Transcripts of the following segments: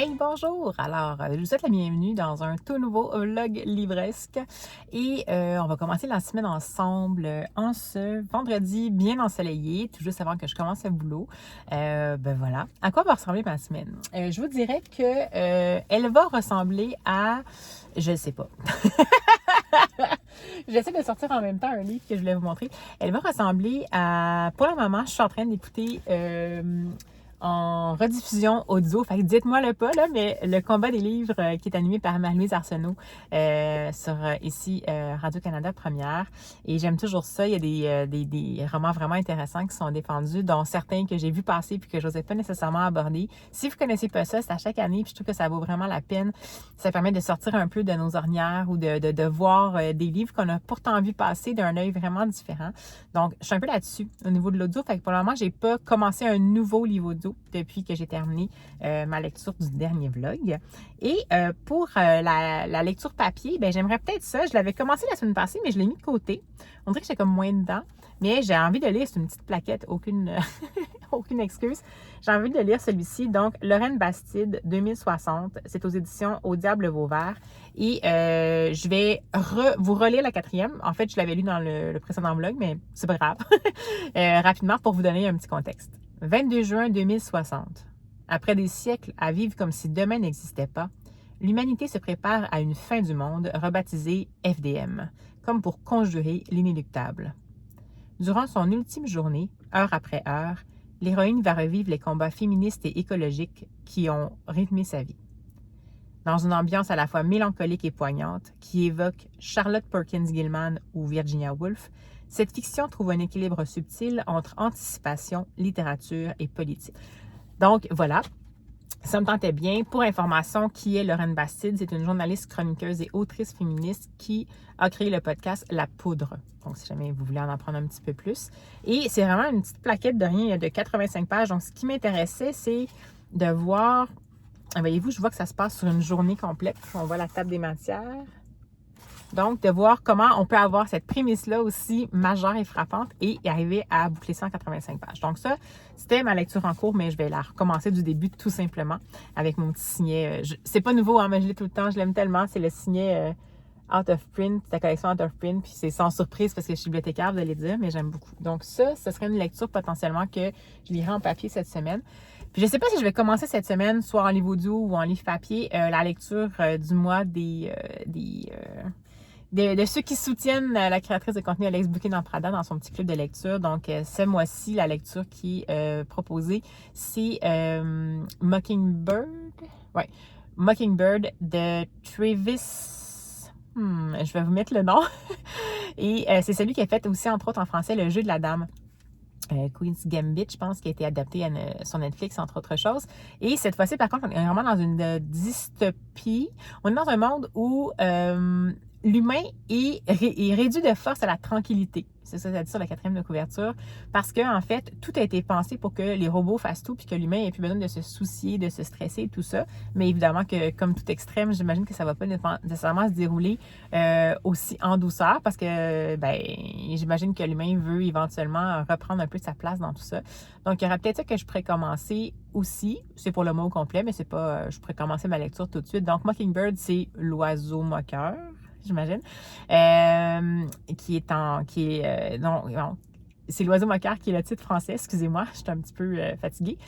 Hey, bonjour! Alors, je vous souhaite la bienvenue dans un tout nouveau vlog livresque et on va commencer la semaine ensemble en ce vendredi bien ensoleillé, tout juste avant que je commence le boulot. Ben voilà. À quoi va ressembler ma semaine? Je vous dirais que elle va ressembler à... Je ne sais pas. J'essaie de sortir en même temps un livre que je voulais vous montrer. Elle va ressembler à... Pour le moment, je suis en train d'écouter... en rediffusion audio. Fait que dites-moi le pas, là, mais le combat des livres qui est animé par Marie-Louise Arsenault sur ici Radio-Canada Première. Et j'aime toujours ça. Il y a des romans vraiment intéressants qui sont défendus, dont certains que j'ai vus passer puis que je n'osais pas nécessairement aborder. Si vous ne connaissez pas ça, c'est à chaque année, puis je trouve que ça vaut vraiment la peine. Ça permet de sortir un peu de nos ornières ou de voir des livres qu'on a pourtant vu passer d'un œil vraiment différent. Donc, je suis un peu là-dessus au niveau de l'audio. Fait que pour le moment, j'ai pas commencé un nouveau livre audio depuis que j'ai terminé ma lecture du dernier vlog. Et pour la lecture papier, ben j'aimerais peut-être ça. Je l'avais commencé la semaine passée, mais je l'ai mis de côté. On dirait que j'ai comme moins dedans. Mais j'ai envie de lire, c'est une petite plaquette, aucune, aucune excuse. J'ai envie de lire celui-ci. Donc, Lorraine Bastide, 2060. C'est aux éditions Au Diable Vauvert. Et je vais vous relire la quatrième. En fait, je l'avais lu dans le précédent vlog, mais c'est pas grave. Rapidement, pour vous donner un petit contexte. 22 juin 2060. Après des siècles à vivre comme si demain n'existait pas, l'humanité se prépare à une fin du monde rebaptisée FDM, comme pour conjurer l'inéluctable. Durant son ultime journée, heure après heure, l'héroïne va revivre les combats féministes et écologiques qui ont rythmé sa vie. Dans une ambiance à la fois mélancolique et poignante, qui évoque Charlotte Perkins Gilman ou Virginia Woolf, cette fiction trouve un équilibre subtil entre anticipation, littérature et politique. Donc voilà, ça me tentait bien. Pour information, qui est Lorraine Bastide? C'est une journaliste, chroniqueuse et autrice féministe qui a créé le podcast La Poudre. Donc, si jamais vous voulez en apprendre un petit peu plus. Et c'est vraiment une petite plaquette de rien de 85 pages. Donc, ce qui m'intéressait, c'est de voir... Voyez-vous, je vois que ça se passe sur une journée complète. On voit la table des matières. Donc, de voir comment on peut avoir cette prémisse-là aussi majeure et frappante et arriver à boucler 185 pages. Donc ça, c'était ma lecture en cours, mais je vais la recommencer du début tout simplement avec mon petit signet. C'est pas nouveau, hein, mais je l'ai tout le temps, je l'aime tellement. C'est le signet Out of Print, la collection Out of Print, puis c'est sans surprise parce que je suis bibliothécaire, vous allez dire, mais j'aime beaucoup. Donc ça, ce serait une lecture potentiellement que je lirai en papier cette semaine. Puis je sais pas si je vais commencer cette semaine, soit en livre audio ou en livre papier, la lecture du mois de ceux qui soutiennent la créatrice de contenu Alex Bouquet dans Prada dans son petit club de lecture. Donc, ce mois-ci, la lecture qui est proposée, c'est Mockingbird. Ouais, Mockingbird de Travis. Je vais vous mettre le nom. Et c'est celui qui a fait aussi, entre autres, en français, Le Jeu de la Dame. Queen's Gambit, je pense, qui a été adapté sur Netflix, entre autres choses. Et cette fois-ci, par contre, on est vraiment dans une dystopie. On est dans un monde où l'humain est réduit de force à la tranquillité. C'est ça, ça dit sur la quatrième de couverture. Parce que, en fait, tout a été pensé pour que les robots fassent tout, puis que l'humain ait plus besoin de se soucier, de se stresser, tout ça. Mais évidemment que, comme tout extrême, j'imagine que ça va pas nécessairement se dérouler aussi en douceur, parce que, ben, j'imagine que l'humain veut éventuellement reprendre un peu de sa place dans tout ça. Donc, il y aura peut-être ça que je pourrais commencer aussi. C'est pour le mot complet, mais c'est pas, je pourrais commencer ma lecture tout de suite. Donc, Mockingbird, c'est l'oiseau moqueur, j'imagine, non, c'est l'oiseau moqueur qui est le titre français. Excusez-moi, je suis un petit peu fatiguée.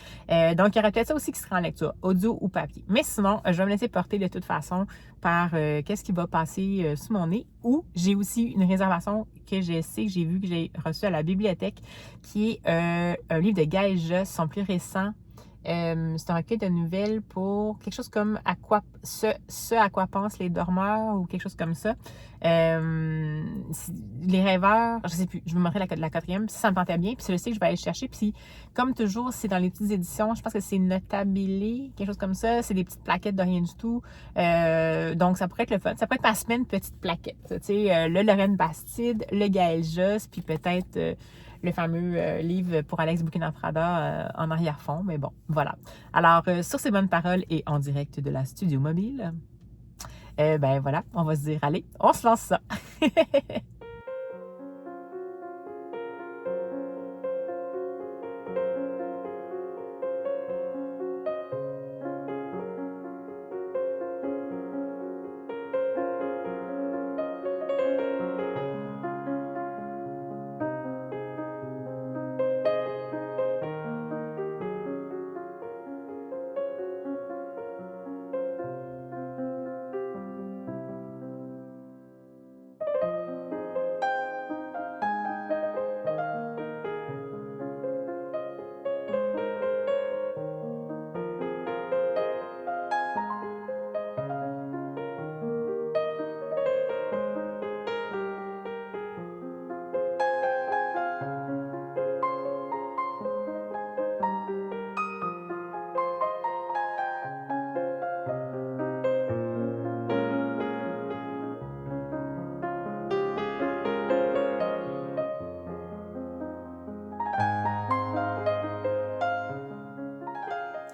Donc, il y aurait peut-être ça aussi qui sera en lecture, audio ou papier. Mais sinon, je vais me laisser porter de toute façon par qu'est-ce qui va passer sous mon nez. Ou j'ai aussi une réservation que je sais, que j'ai vu, que j'ai reçue à la bibliothèque, qui est un livre de Gaël Josse, son plus récent. C'est un recueil de nouvelles pour quelque chose comme ce à quoi pensent les dormeurs ou quelque chose comme ça. Les rêveurs, je sais plus, je vais vous montrer la quatrième, si ça me tentait bien, puis je sais que je vais aller chercher, puis comme toujours, c'est dans les petites éditions, je pense que c'est Notabilité, quelque chose comme ça, c'est des petites plaquettes de rien du tout, donc ça pourrait être le fun, ça pourrait être ma semaine petite plaquette, tu sais, le Lorraine Bastide, le Gaël Josse, puis peut-être le fameux livre pour Alex Bouquet dans Prada en arrière-fond, mais bon, voilà. Alors, sur ces bonnes paroles et en direct de la studio mobile, ben voilà, on va se dire, allez, on se lance ça.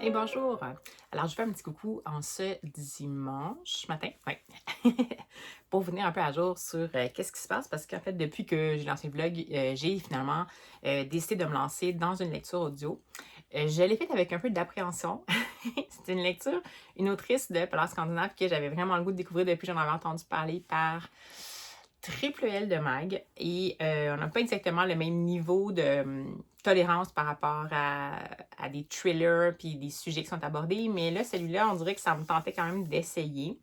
Et bonjour! Alors, je fais un petit coucou en ce dimanche matin, ouais, pour venir un peu à jour sur qu'est-ce qui se passe parce qu'en fait, depuis que j'ai lancé le vlog, j'ai finalement décidé de me lancer dans une lecture audio. Je l'ai faite avec un peu d'appréhension. C'est une lecture, une autrice de Polar scandinave que j'avais vraiment le goût de découvrir depuis que j'en avais entendu parler par Triple L de Mag. Et on n'a pas exactement le même niveau de tolérance par rapport à des thrillers puis des sujets qui sont abordés. Mais là, celui-là, on dirait que ça me tentait quand même d'essayer.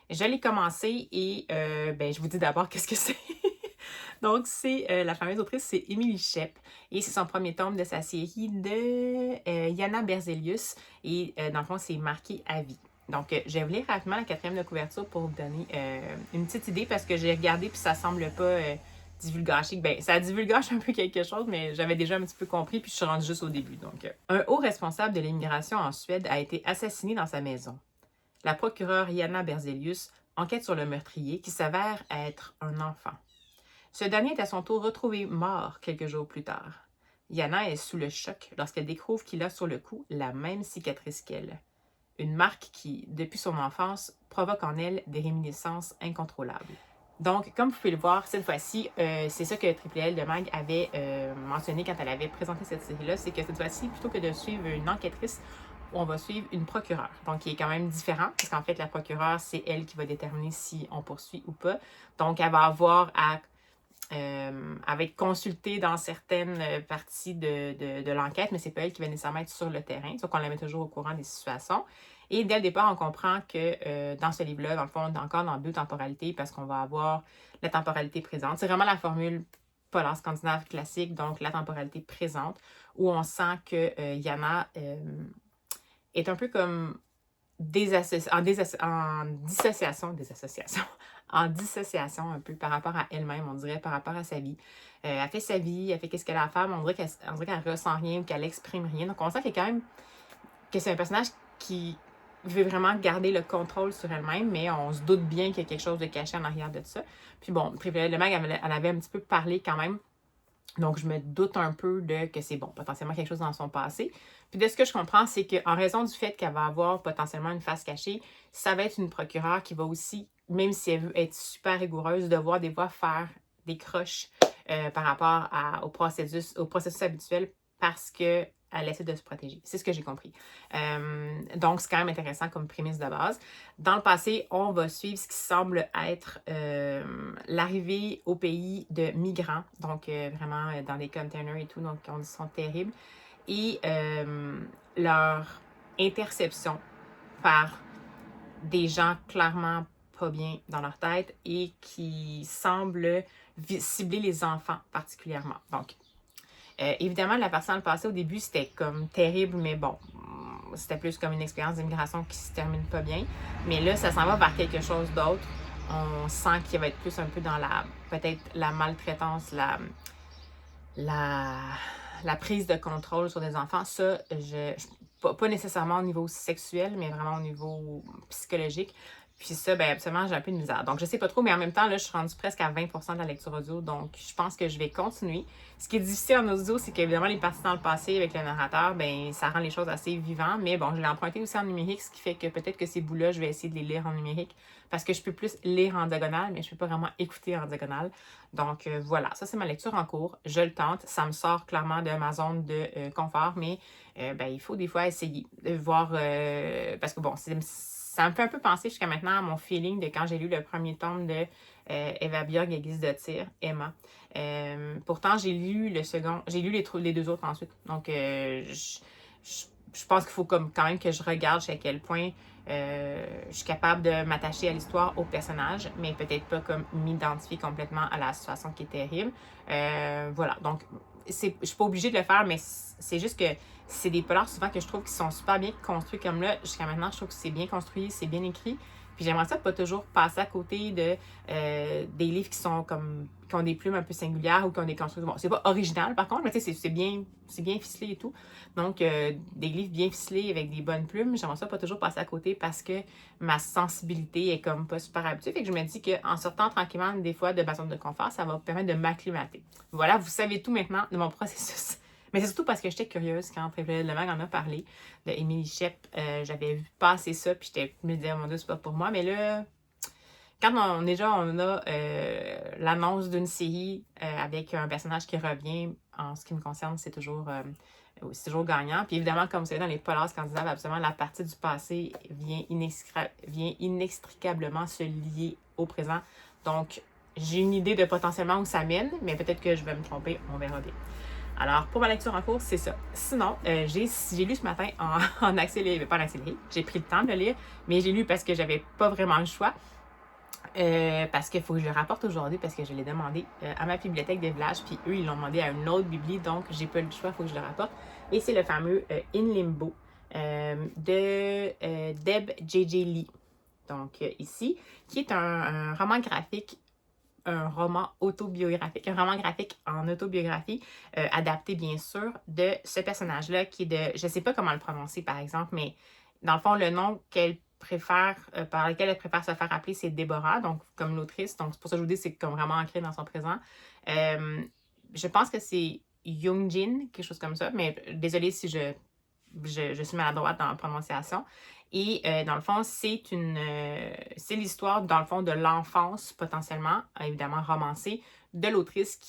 Je l'ai commencé et ben, je vous dis d'abord qu'est-ce que c'est. Donc, c'est la fameuse autrice, c'est Émilie Shep. Et c'est son premier tome de sa série de Jana Berzelius. Et dans le fond, c'est marqué à vie. Donc, je vais vous lire rapidement la quatrième de couverture pour vous donner une petite idée parce que j'ai regardé puis ça semble pas divulgacher. Ben, ça divulgage un peu quelque chose, mais j'avais déjà un petit peu compris puis je suis rendue juste au début. Donc, un haut responsable de l'immigration en Suède a été assassiné dans sa maison. La procureure Jana Berzelius enquête sur le meurtrier qui s'avère être un enfant. Ce dernier est à son tour retrouvé mort quelques jours plus tard. Jana est sous le choc lorsqu'elle découvre qu'il a sur le cou la même cicatrice qu'elle. Une marque qui, depuis son enfance, provoque en elle des réminiscences incontrôlables. Donc, comme vous pouvez le voir, cette fois-ci, c'est ça que Triple L de Mag avait mentionné quand elle avait présenté cette série-là, c'est que cette fois-ci, plutôt que de suivre une enquêtrice, on va suivre une procureure. Donc, qui est quand même différent, parce qu'en fait, la procureure, c'est elle qui va déterminer si on poursuit ou pas. Donc, elle va avoir à elle va être consultée dans certaines parties de l'enquête, mais c'est pas elle qui va nécessairement être sur le terrain. Donc, on la met toujours au courant des situations. Et dès le départ, on comprend que dans ce livre-là, dans le fond, on est encore dans deux temporalités parce qu'on va avoir la temporalité présente. C'est vraiment la formule polar scandinave classique, donc la temporalité présente, où on sent que Jana est un peu comme en dissociation un peu par rapport à elle-même, on dirait, par rapport à sa vie. Elle fait sa vie, elle fait qu'est-ce qu'elle a à faire, mais on dirait qu'elle ressent rien ou qu'elle exprime rien. Donc on sent qu'il y a quand même que c'est un personnage qui veut vraiment garder le contrôle sur elle-même, mais on se doute bien qu'il y a quelque chose de caché en arrière de ça. Puis bon, Privilège de Mag, elle avait un petit peu parlé quand même. Donc, je me doute un peu de que c'est bon, potentiellement quelque chose dans son passé. Puis de ce que je comprends, c'est qu'en raison du fait qu'elle va avoir potentiellement une face cachée, ça va être une procureure qui va aussi, même si elle veut être super rigoureuse, devoir des fois faire des croches par rapport au processus habituel parce que elle essaie de se protéger. C'est ce que j'ai compris. Donc, c'est quand même intéressant comme prémisse de base. Dans le passé, on va suivre ce qui semble être l'arrivée au pays de migrants, donc vraiment dans les containers et tout, donc les conditions terribles, et leur interception par des gens clairement pas bien dans leur tête et qui semblent cibler les enfants particulièrement. Donc, évidemment, la partie dans le passé, au début, c'était comme terrible, mais bon, c'était plus comme une expérience d'immigration qui se termine pas bien. Mais là, ça s'en va vers quelque chose d'autre. On sent qu'il va être plus un peu dans peut-être la maltraitance, la prise de contrôle sur des enfants. Ça, pas nécessairement au niveau sexuel, mais vraiment au niveau psychologique. Puis ça, ben absolument, j'ai un peu de misère. Donc, je sais pas trop, mais en même temps, là, je suis rendue presque à 20% de la lecture audio. Donc, je pense que je vais continuer. Ce qui est difficile en audio, c'est qu'évidemment, les parties dans le passé avec le narrateur, ben ça rend les choses assez vivantes. Mais bon, je l'ai emprunté aussi en numérique, ce qui fait que peut-être que ces bouts-là, je vais essayer de les lire en numérique. Parce que je peux plus lire en diagonale, mais je peux pas vraiment écouter en diagonale. Donc, voilà, ça, c'est ma lecture en cours. Je le tente. Ça me sort clairement de ma zone de confort, mais ben, il faut des fois essayer de voir... parce que bon, ça me fait un peu penser jusqu'à maintenant à mon feeling de quand j'ai lu le premier tome de Eva Björk, Aiguise de tir, Emma. Pourtant, j'ai lu le second, j'ai lu les deux autres ensuite. Donc, je pense qu'il faut quand même que je regarde jusqu'à quel point je suis capable de m'attacher à l'histoire, au personnage, mais peut-être pas comme m'identifier complètement à la situation qui est terrible. Voilà, donc je suis pas obligée de le faire, mais c'est juste que c'est des polars souvent que je trouve qui sont super bien construits comme là. Jusqu'à maintenant, je trouve que c'est bien construit, c'est bien écrit. Puis j'aimerais ça pas toujours passer à côté de des livres qui sont comme qui ont des plumes un peu singulières ou qui ont des constructions. Bon, c'est pas original par contre, mais tu sais, c'est bien ficelé et tout. Donc, des livres bien ficelés avec des bonnes plumes, j'aimerais ça pas toujours passer à côté parce que ma sensibilité est comme pas super habituée. Fait que je me dis qu'en sortant tranquillement des fois de ma zone de confort, ça va me permettre de m'acclimater. Voilà, vous savez tout maintenant de mon processus Mais c'est surtout parce que j'étais curieuse quand Evelyn Lemagne en a parlé de Émilie Shep. J'avais vu passer ça, puis je me disais, oh mon Dieu, c'est pas pour moi. Mais là, quand on a l'annonce d'une série avec un personnage qui revient, en ce qui me concerne, c'est toujours gagnant. Puis évidemment, comme c'est dans les polars scandinaves, absolument, la partie du passé vient inextricablement se lier au présent. Donc, j'ai une idée de potentiellement où ça mène, mais peut-être que je vais me tromper, on verra bien. Alors, pour ma lecture en cours, c'est ça. Sinon, j'ai lu ce matin en accéléré, pas en accéléré, j'ai pris le temps de le lire, mais j'ai lu parce que j'avais pas vraiment le choix. Parce qu'il faut que je le rapporte aujourd'hui, parce que je l'ai demandé à ma bibliothèque des villages, puis eux, ils l'ont demandé à une autre bibli, donc j'ai pas le choix, il faut que je le rapporte. Et c'est le fameux In Limbo de Deb J.J. Lee. Donc, ici, qui est un roman graphique, un roman autobiographique, un roman graphique en autobiographie, adapté bien sûr de ce personnage-là qui est de, je sais pas comment le prononcer par exemple, mais dans le fond, le nom qu'elle préfère, par lequel elle préfère se faire appeler, c'est Déborah, donc comme l'autrice, donc c'est pour ça que je vous dis, c'est comme vraiment ancré dans son présent. Je pense que c'est Yoongjin, quelque chose comme ça, mais désolée si je suis maladroite dans la prononciation. Et dans le fond, c'est l'histoire, dans le fond, de l'enfance, potentiellement, évidemment romancée, de l'autrice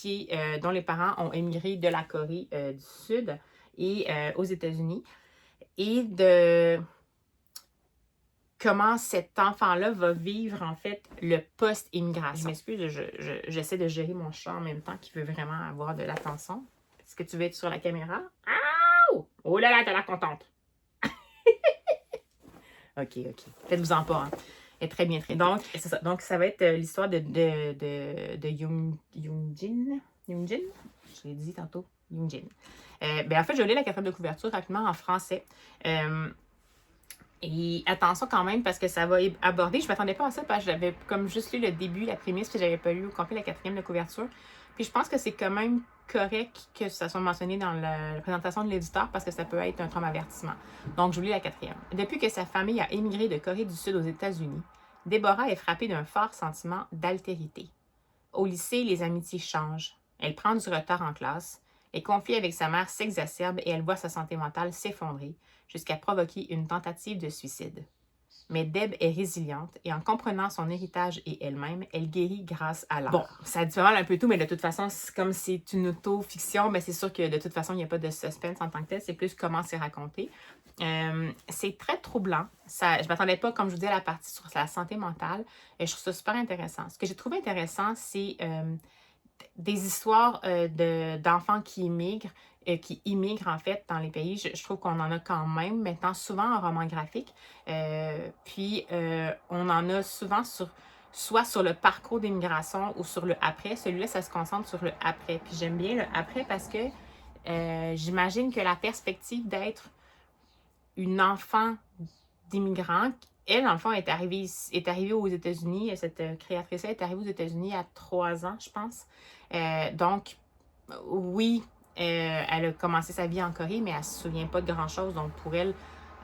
dont les parents ont émigré de la Corée du Sud et aux États-Unis. Et de comment cet enfant-là va vivre, en fait, le post-immigration. Je m'excuse, j'essaie de gérer mon chat en même temps qui veut vraiment avoir de l'attention. Est-ce que tu veux être sur la caméra? Oh là là, t'as l'air contente. OK. Faites-vous-en pas. Hein. Elle est très bien traitée. Donc, c'est ça. Donc, ça va être l'histoire de Yoongjin. Yoongjin? Je l'ai dit tantôt. Yoongjin. En fait, je lis la quatrième de couverture rapidement en français. Et attention quand même, parce que ça va aborder. Je ne m'attendais pas à ça, parce que j'avais comme juste lu le début, la prémisse, puis j'avais pas lu au complet la quatrième de couverture. Puis je pense que c'est quand même correct que ça soit mentionné dans la présentation de l'éditeur parce que ça peut être un traumatisme avertissement. Donc, je vous lis la quatrième. Depuis que sa famille a émigré de Corée du Sud aux États-Unis, Déborah est frappée d'un fort sentiment d'altérité. Au lycée, les amitiés changent. Elle prend du retard en classe. Les conflits avec sa mère s'exacerbent et elle voit sa santé mentale s'effondrer jusqu'à provoquer une tentative de suicide. Mais Deb est résiliente et en comprenant son héritage et elle-même, elle guérit grâce à l'art. Bon, ça dit vraiment un peu tout, mais de toute façon, comme c'est une auto-fiction, mais c'est sûr que de toute façon, il n'y a pas de suspense en tant que tel, c'est plus comment c'est raconté. C'est très troublant. Je ne m'attendais pas, comme je vous dis, à la partie sur la santé mentale. Et je trouve ça super intéressant. Ce que j'ai trouvé intéressant, c'est des histoires d'enfants qui immigrent en fait dans les pays. Je trouve qu'on en a quand même maintenant souvent en roman graphique. Puis on en a souvent soit sur le parcours d'immigration ou sur le après. Celui-là, ça se concentre sur le après. Puis j'aime bien le après parce que j'imagine que la perspective d'être une enfant d'immigrant, elle, dans le fond, est arrivée aux États-Unis. Cette créatrice-là est arrivée aux États-Unis à 3 ans, je pense. Donc, oui, elle a commencé sa vie en Corée, mais elle ne se souvient pas de grand-chose. Donc, pour elle,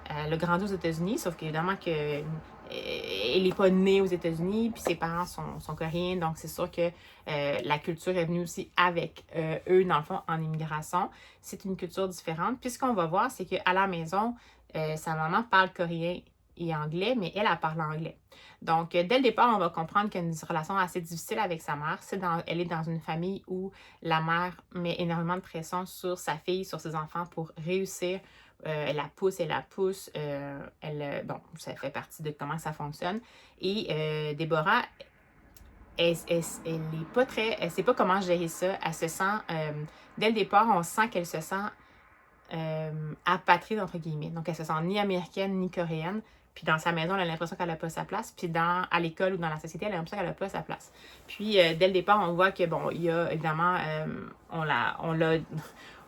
elle a grandi aux États-Unis, sauf qu'évidemment qu'elle n'est pas née aux États-Unis, puis ses parents sont coréens, donc c'est sûr que la culture est venue aussi avec eux, dans le fond, en immigration. C'est une culture différente. Puis ce qu'on va voir, c'est qu'à la maison, sa maman parle coréen et anglais, mais elle parle anglais. Donc, dès le départ, on va comprendre qu'elle a une relation assez difficile avec sa mère. Elle est dans une famille où la mère met énormément de pression sur sa fille, sur ses enfants pour réussir. Elle la pousse. Bon, ça fait partie de comment ça fonctionne. Et Déborah, elle sait pas comment gérer ça. Elle se sent, dès le départ, on sent qu'elle se sent apatride, entre guillemets. Donc, elle se sent ni américaine ni coréenne. Puis dans sa maison, elle a l'impression qu'elle n'a pas sa place. Puis à l'école ou dans la société, elle a l'impression qu'elle n'a pas sa place. Puis dès le départ, on voit que, bon, il y a évidemment, on l'a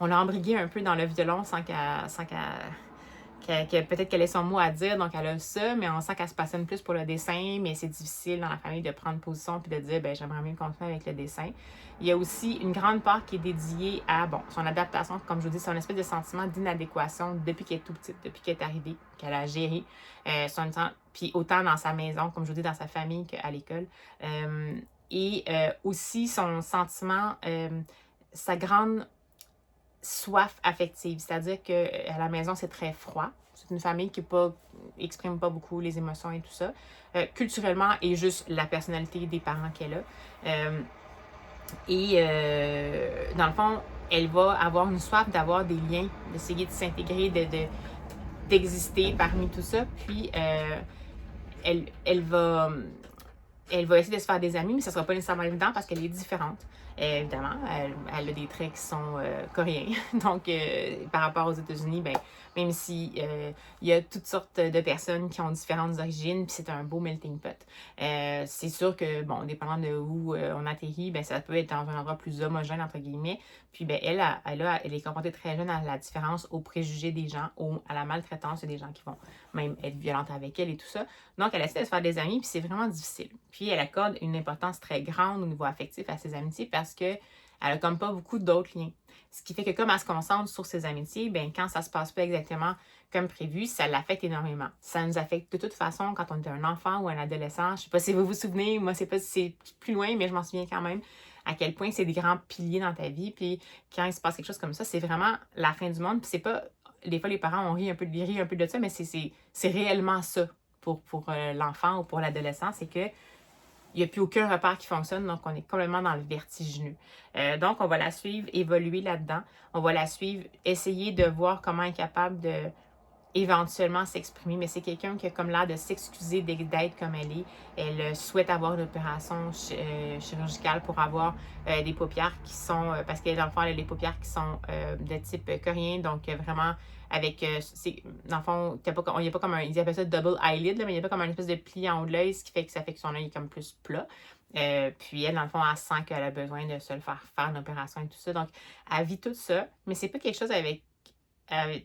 embriguée un peu dans le violon sans qu'elle peut-être qu'elle ait son mot à dire, donc elle a ça, mais on sent qu'elle se passionne plus pour le dessin, mais c'est difficile dans la famille de prendre position puis de dire, ben j'aimerais mieux continuer avec le dessin. Il y a aussi une grande part qui est dédiée à, bon, son adaptation, comme je vous dis, c'est un espèce de sentiment d'inadéquation depuis qu'elle est tout petite, depuis qu'elle est arrivée, qu'elle a géré puis autant dans sa maison, comme je vous dis, dans sa famille qu'à l'école. Et aussi son sentiment, sa grande soif affective, c'est-à-dire qu'à la maison, c'est très froid. C'est une famille qui exprime pas beaucoup les émotions et tout ça. Culturellement, et juste la personnalité des parents qu'elle a. Dans le fond, elle va avoir une soif d'avoir des liens, d'essayer de s'intégrer, d'exister parmi tout ça. Puis, elle va essayer de se faire des amis, mais ça ne sera pas nécessairement évident parce qu'elle est différente. Évidemment, elle a des traits qui sont coréens. Donc, par rapport aux États-Unis, ben, même si il y a toutes sortes de personnes qui ont différentes origines, puis c'est un beau melting pot. C'est sûr que, bon, dépendant de où on atterrit, ben, ça peut être dans un endroit plus homogène, entre guillemets. Puis, ben, elle est confrontée très jeune à la différence, aux préjugés des gens, à la maltraitance des gens qui vont même être violentes avec elle et tout ça. Donc, elle essaie de se faire des amis, puis c'est vraiment difficile. Puis, elle accorde une importance très grande au niveau affectif à ses amitiés parce qu'elle n'a comme pas beaucoup d'autres liens. Ce qui fait que comme elle se concentre sur ses amitiés, bien, quand ça se passe pas exactement comme prévu, ça l'affecte énormément. Ça nous affecte de toute façon quand on est un enfant ou un adolescent. Je sais pas si vous vous souvenez, moi, c'est pas si c'est plus loin, mais je m'en souviens quand même à quel point c'est des grands piliers dans ta vie. Puis, quand il se passe quelque chose comme ça, c'est vraiment la fin du monde. Puis, c'est pas... Des fois, les parents ont ri un peu de ça, mais c'est réellement ça pour l'enfant ou pour l'adolescent, c'est que il n'y a plus aucun repère qui fonctionne, donc on est complètement dans le vertigineux. Donc, on va la suivre évoluer là-dedans. On va la suivre essayer de voir comment elle est capable de éventuellement s'exprimer, mais c'est quelqu'un qui a comme l'air de s'excuser d'être comme elle est. Elle souhaite avoir une opération chirurgicale pour avoir des paupières qui sont, parce que dans le fond, elle a les paupières qui sont de type coréen, donc vraiment avec, dans le fond, il n'y a pas comme un, ils appellent ça double eyelid, là, mais il n'y a pas comme un espèce de pli en haut de l'œil, ce qui fait que ça fait que son œil est comme plus plat. Puis elle, dans le fond, elle sent qu'elle a besoin de se le faire une opération et tout ça. Donc, elle vit tout ça, mais c'est pas quelque chose avec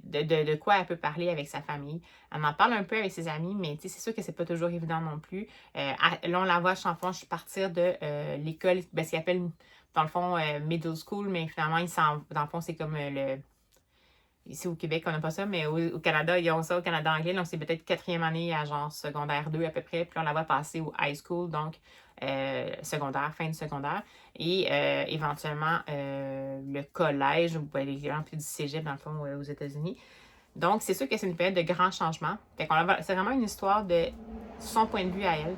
de quoi elle peut parler avec sa famille. Elle en parle un peu avec ses amis, mais c'est sûr que c'est pas toujours évident non plus. Là, on la voit je partir de l'école, ce qu'ils appellent dans le fond middle school, mais finalement, dans le fond, c'est comme ici au Québec, on n'a pas ça, mais au Canada, ils ont ça au Canada anglais. Donc, c'est peut-être 4e année à genre secondaire 2 à peu près. Puis on la voit passer au high school, donc secondaire, fin de secondaire. Et éventuellement, le collège, ou les gens plus du cégep, dans le fond, aux États-Unis. Donc, c'est sûr que c'est une période de grands changements. C'est vraiment une histoire de son point de vue à elle.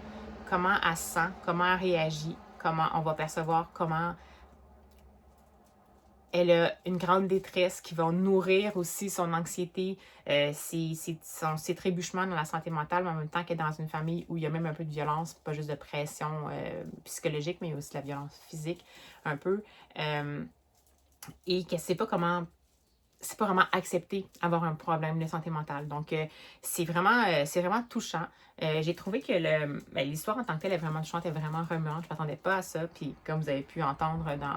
Comment elle se sent, comment elle réagit, comment on va percevoir, comment elle a une grande détresse qui va nourrir aussi son anxiété, ses trébuchements dans la santé mentale, mais en même temps qu'elle est dans une famille où il y a même un peu de violence, pas juste de pression psychologique, mais il y a aussi de la violence physique un peu. Et qu'elle ne sait pas comment c'est pas vraiment accepté avoir un problème de santé mentale. Donc, c'est vraiment touchant. J'ai trouvé que l'histoire en tant que telle est vraiment touchante, est vraiment remuante. Je ne m'attendais pas à ça. Puis, comme vous avez pu entendre dans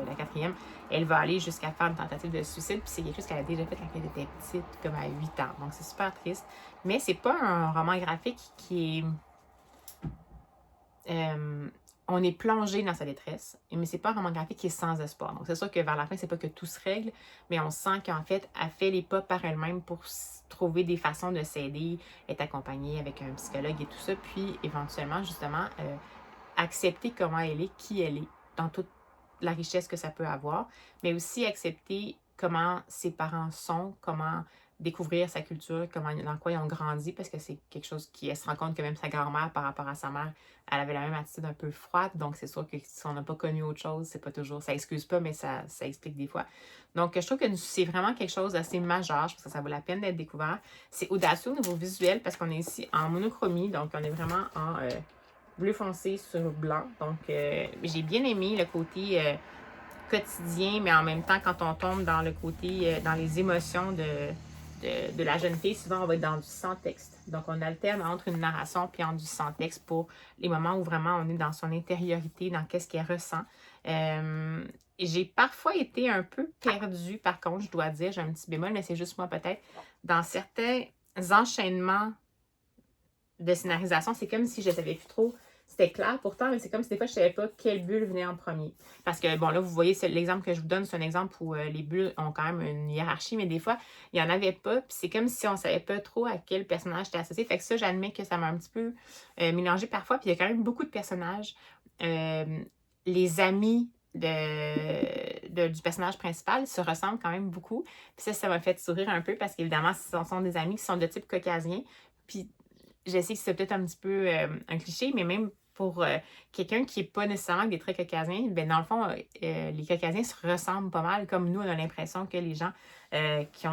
la 4e, elle va aller jusqu'à faire une tentative de suicide. Puis, c'est quelque chose qu'elle a déjà fait quand elle était petite, comme à 8 ans. Donc, c'est super triste. Mais c'est pas un roman graphique qui est... on est plongé dans sa détresse, mais c'est pas un roman graphique qui est sans espoir. Donc, c'est sûr que vers la fin, c'est pas que tout se règle, mais on sent qu'en fait, elle fait les pas par elle-même pour trouver des façons de s'aider, être accompagnée avec un psychologue et tout ça, puis éventuellement, justement, accepter comment elle est, qui elle est, dans toute la richesse que ça peut avoir, mais aussi accepter comment ses parents sont, comment découvrir sa culture, dans quoi ils ont grandi, parce que c'est quelque chose elle se rend compte que même sa grand-mère, par rapport à sa mère, elle avait la même attitude un peu froide, donc c'est sûr que si on n'a pas connu autre chose, c'est pas toujours, ça excuse pas, mais ça explique des fois. Donc, je trouve que c'est vraiment quelque chose d'assez majeur, je pense que ça vaut la peine d'être découvert. C'est audacieux au niveau visuel, parce qu'on est ici en monochromie, donc on est vraiment en bleu foncé sur blanc. Donc, j'ai bien aimé le côté quotidien, mais en même temps, quand on tombe dans le côté, dans les émotions de la jeune fille, souvent on va être dans du sans-texte. Donc, on alterne entre une narration puis entre du sans-texte pour les moments où vraiment on est dans son intériorité, dans qu'est-ce qu'elle ressent. J'ai parfois été un peu perdue, par contre, je dois dire, j'ai un petit bémol, mais c'est juste moi peut-être, dans certains enchaînements de scénarisation, c'est comme si je ne savais plus trop. C'était clair pourtant, mais c'est comme si des fois je ne savais pas quelle bulle venait en premier. Parce que, bon, là, vous voyez, l'exemple que je vous donne, c'est un exemple où les bulles ont quand même une hiérarchie, mais des fois, il n'y en avait pas. Puis c'est comme si on ne savait pas trop à quel personnage j'étais associé. Fait que ça, j'admets que ça m'a un petit peu mélangé parfois. Puis il y a quand même beaucoup de personnages. Les amis du personnage principal se ressemblent quand même beaucoup. Puis ça m'a fait sourire un peu parce qu'évidemment, ce sont des amis qui sont de type caucasien. Puis je sais que c'est peut-être un petit peu un cliché, mais même pour quelqu'un qui n'est pas nécessairement des traits caucasiens, ben dans le fond, les caucasiens se ressemblent pas mal. Comme nous, on a l'impression que les gens qui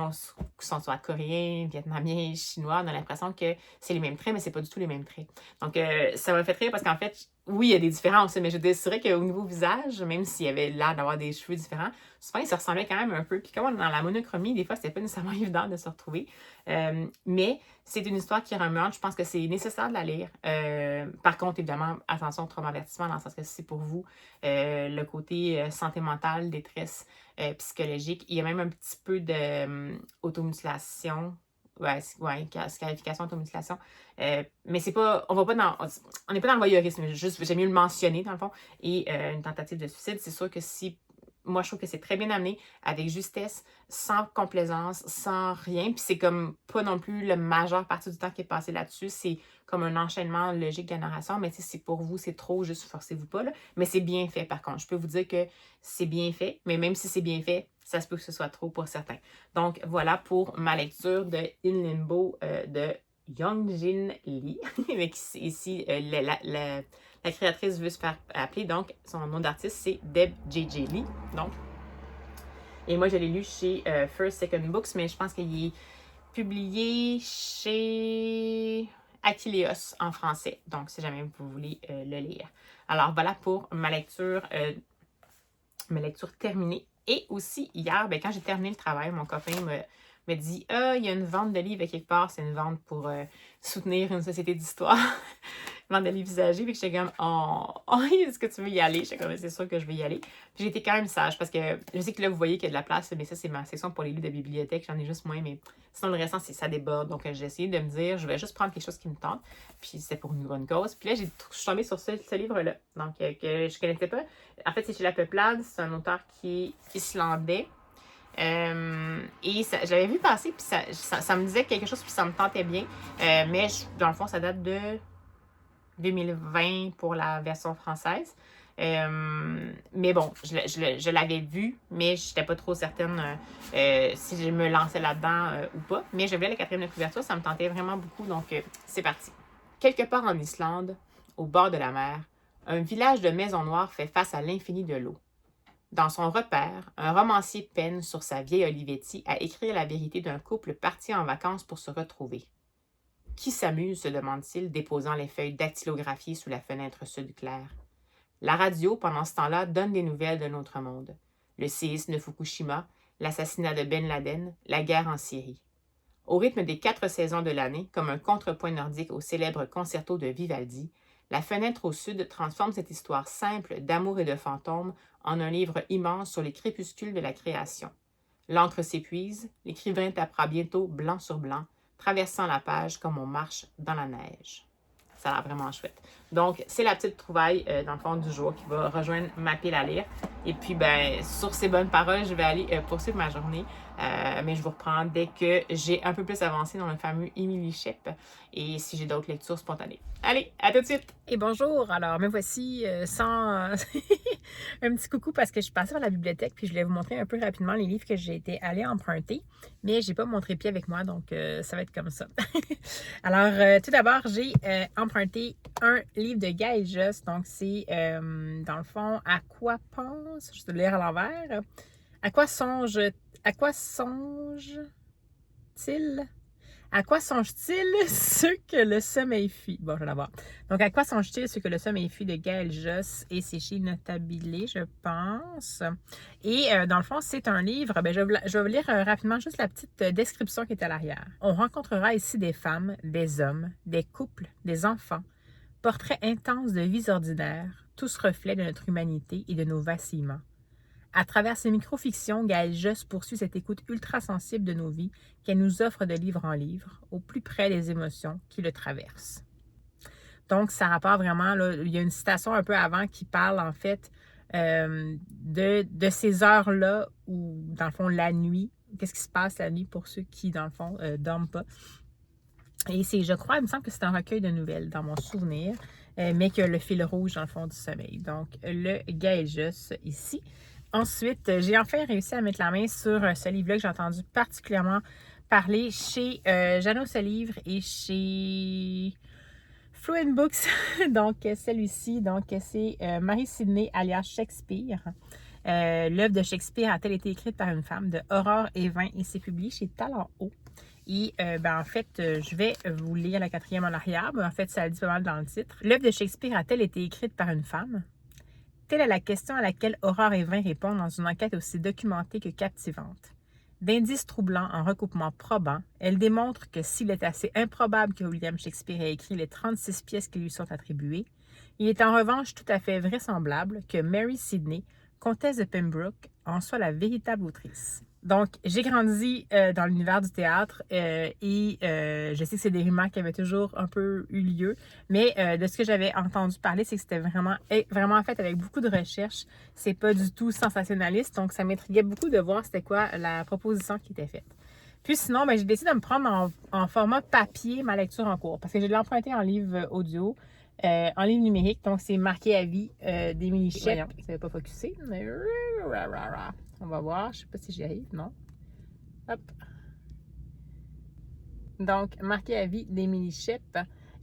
sont soit coréens, vietnamiens, chinois, on a l'impression que c'est les mêmes traits, mais c'est pas du tout les mêmes traits. Donc, ça m'a fait rire parce qu'en fait, oui, il y a des différences, mais je dirais qu'au niveau visage, même s'il y avait l'air d'avoir des cheveux différents, souvent, ils se ressemblaient quand même un peu. Puis comme on est dans la monochromie, des fois, c'était pas nécessairement évident de se retrouver. Mais c'est une histoire qui remonte. Je pense que c'est nécessaire de la lire. Par contre, évidemment, attention au traumavertissement, dans le sens que c'est pour vous le côté santé mentale, détresse psychologique. Il y a même un petit peu d'automutilation. Scarification, automutilation. Mais c'est pas. On n'est pas dans le voyeurisme, juste j'aime mieux le mentionner, dans le fond. Et une tentative de suicide, c'est sûr que si. Moi, je trouve que c'est très bien amené, avec justesse, sans complaisance, sans rien. Puis c'est comme pas non plus la majeure partie du temps qui est passé là-dessus. C'est comme un enchaînement logique de la narration. Mais si pour vous, c'est trop, juste forcez-vous pas. Là. Mais c'est bien fait, par contre. Je peux vous dire que c'est bien fait. Mais même si c'est bien fait, ça se peut que ce soit trop pour certains. Donc, voilà pour ma lecture de In Limbo de Young-Jin Lee. Ici, la créatrice veut se faire appeler, donc son nom d'artiste, c'est Deb J.J. Lee. Donc, et moi, je l'ai lu chez First Second Books, mais je pense qu'il est publié chez Aquileos en français. Donc, si jamais vous voulez le lire. Alors, voilà pour ma lecture terminée. Et aussi, hier, quand j'ai terminé le travail, mon copain me dit « Ah, il y a une vente de livres quelque part. C'est une vente pour soutenir une société d'histoire. » Vente de livres usagés. Puis j'étais comme « Oh, est-ce que tu veux y aller? » J'étais comme « C'est sûr que je vais y aller. » Puis j'ai été quand même sage parce que je sais que là, vous voyez qu'il y a de la place, mais ça, c'est ma section pour les livres de bibliothèque. J'en ai juste moins, mais sinon, le restant, ça déborde. Donc, j'ai essayé de me dire « Je vais juste prendre quelque chose qui me tente. » Puis c'était pour une bonne cause. Puis là, je suis tombée sur ce livre-là. Donc, que je connaissais pas. En fait, c'est chez La Peuplade. C'est un auteur qui est islandais. Et je l'avais vu passer, puis ça me disait quelque chose, puis ça me tentait bien. Mais dans le fond, ça date de 2020 pour la version française. Mais bon, je l'avais vu, mais je n'étais pas trop certaine si je me lançais là-dedans ou pas. Mais je voulais la 4e de couverture, ça me tentait vraiment beaucoup, donc c'est parti. Quelque part en Islande, au bord de la mer, un village de maisons noires fait face à l'infini de l'eau. Dans son repère, un romancier peine sur sa vieille Olivetti à écrire la vérité d'un couple parti en vacances pour se retrouver. Qui s'amuse, se demande-t-il, déposant les feuilles dactylographiées sous la fenêtre sud claire. La radio, pendant ce temps-là, donne des nouvelles de notre monde. Le séisme de Fukushima, l'assassinat de Ben Laden, la guerre en Syrie. Au rythme des 4 saisons de l'année, comme un contrepoint nordique au célèbre concerto de Vivaldi, la fenêtre au sud transforme cette histoire simple d'amour et de fantômes en un livre immense sur les crépuscules de la création. L'encre s'épuise, l'écrivain tapera bientôt blanc sur blanc, traversant la page comme on marche dans la neige. Ça a l'air vraiment chouette. Donc, c'est la petite trouvaille, dans le fond, du jour qui va rejoindre ma pile à lire. Et puis, sur ces bonnes paroles, je vais aller poursuivre ma journée. Mais je vous reprends dès que j'ai un peu plus avancé dans le fameux Emily Shep et si j'ai d'autres lectures spontanées. Allez, à tout de suite! Et bonjour! Alors, me voici sans un petit coucou parce que je suis passée par la bibliothèque puis je voulais vous montrer un peu rapidement les livres que j'ai été allée emprunter. Mais j'ai pas mon trépied avec moi, donc ça va être comme ça. Alors, tout d'abord, j'ai emprunté un livre de Gaël Josse. Donc, c'est, dans le fond, « À quoi pense... » Je vais le lire à l'envers. « À quoi songe-t-il... À quoi songe-t-il ceux que le sommeil fuit? » Bon, je vais l'avoir. Donc, « À quoi songe-t-il ceux que le sommeil fuit » de Gaël Josse et c'est chez Notabilité, je pense. Et dans le fond, c'est un livre, je vais vous lire rapidement juste la petite description qui est à l'arrière. On rencontrera ici des femmes, des hommes, des couples, des enfants, portraits intenses de vies ordinaires, tous reflets de notre humanité et de nos vacillements. À travers ces micro-fictions, Gaël Josse poursuit cette écoute ultra-sensible de nos vies qu'elle nous offre de livre en livre, au plus près des émotions qui le traversent. Donc, ça rapporte vraiment, là, il y a une citation un peu avant qui parle, en fait, de ces heures-là où, dans le fond, la nuit, qu'est-ce qui se passe la nuit pour ceux qui, dans le fond, dorment pas. Et c'est, je crois, il me semble que c'est un recueil de nouvelles dans mon souvenir, mais que le fil rouge, dans le fond, du sommeil. Donc, le Gaël Josse ici. ensuite, j'ai enfin réussi à mettre la main sur ce livre-là que j'ai entendu particulièrement parler chez Jeannot Livre et chez Fluent Books. Donc, celui-ci, donc c'est Mary Sidney alias Shakespeare. L'œuvre de Shakespeare a-t-elle été écrite par une femme de Aurore Evin et c'est publié chez Talent Haut. Et en fait, je vais vous lire la quatrième en arrière. En fait, ça le dit pas mal dans le titre. L'œuvre de Shakespeare a-t-elle été écrite par une femme? Telle est la question à laquelle Aurore Evin répond dans une enquête aussi documentée que captivante. D'indices troublants en recoupement probant, elle démontre que s'il est assez improbable que William Shakespeare ait écrit les 36 pièces qui lui sont attribuées, il est en revanche tout à fait vraisemblable que Mary Sidney, comtesse de Pembroke, en soit la véritable autrice. Donc, j'ai grandi dans l'univers du théâtre et je sais que c'est des rumeurs qui avaient toujours un peu eu lieu, mais de ce que j'avais entendu parler, c'est que c'était vraiment fait avec beaucoup de recherche. C'est pas du tout sensationnaliste, donc ça m'intriguait beaucoup de voir c'était quoi la proposition qui était faite. Puis sinon, j'ai décidé de me prendre en format papier ma lecture en cours parce que je l'ai emprunté en livre audio. En livre numérique, donc c'est Marqué à vie d'Émilie Shep. Ça ne va pas focuser. On va voir, je ne sais pas si j'y arrive, non? Hop. Donc, Marqué à vie d'Émilie Shep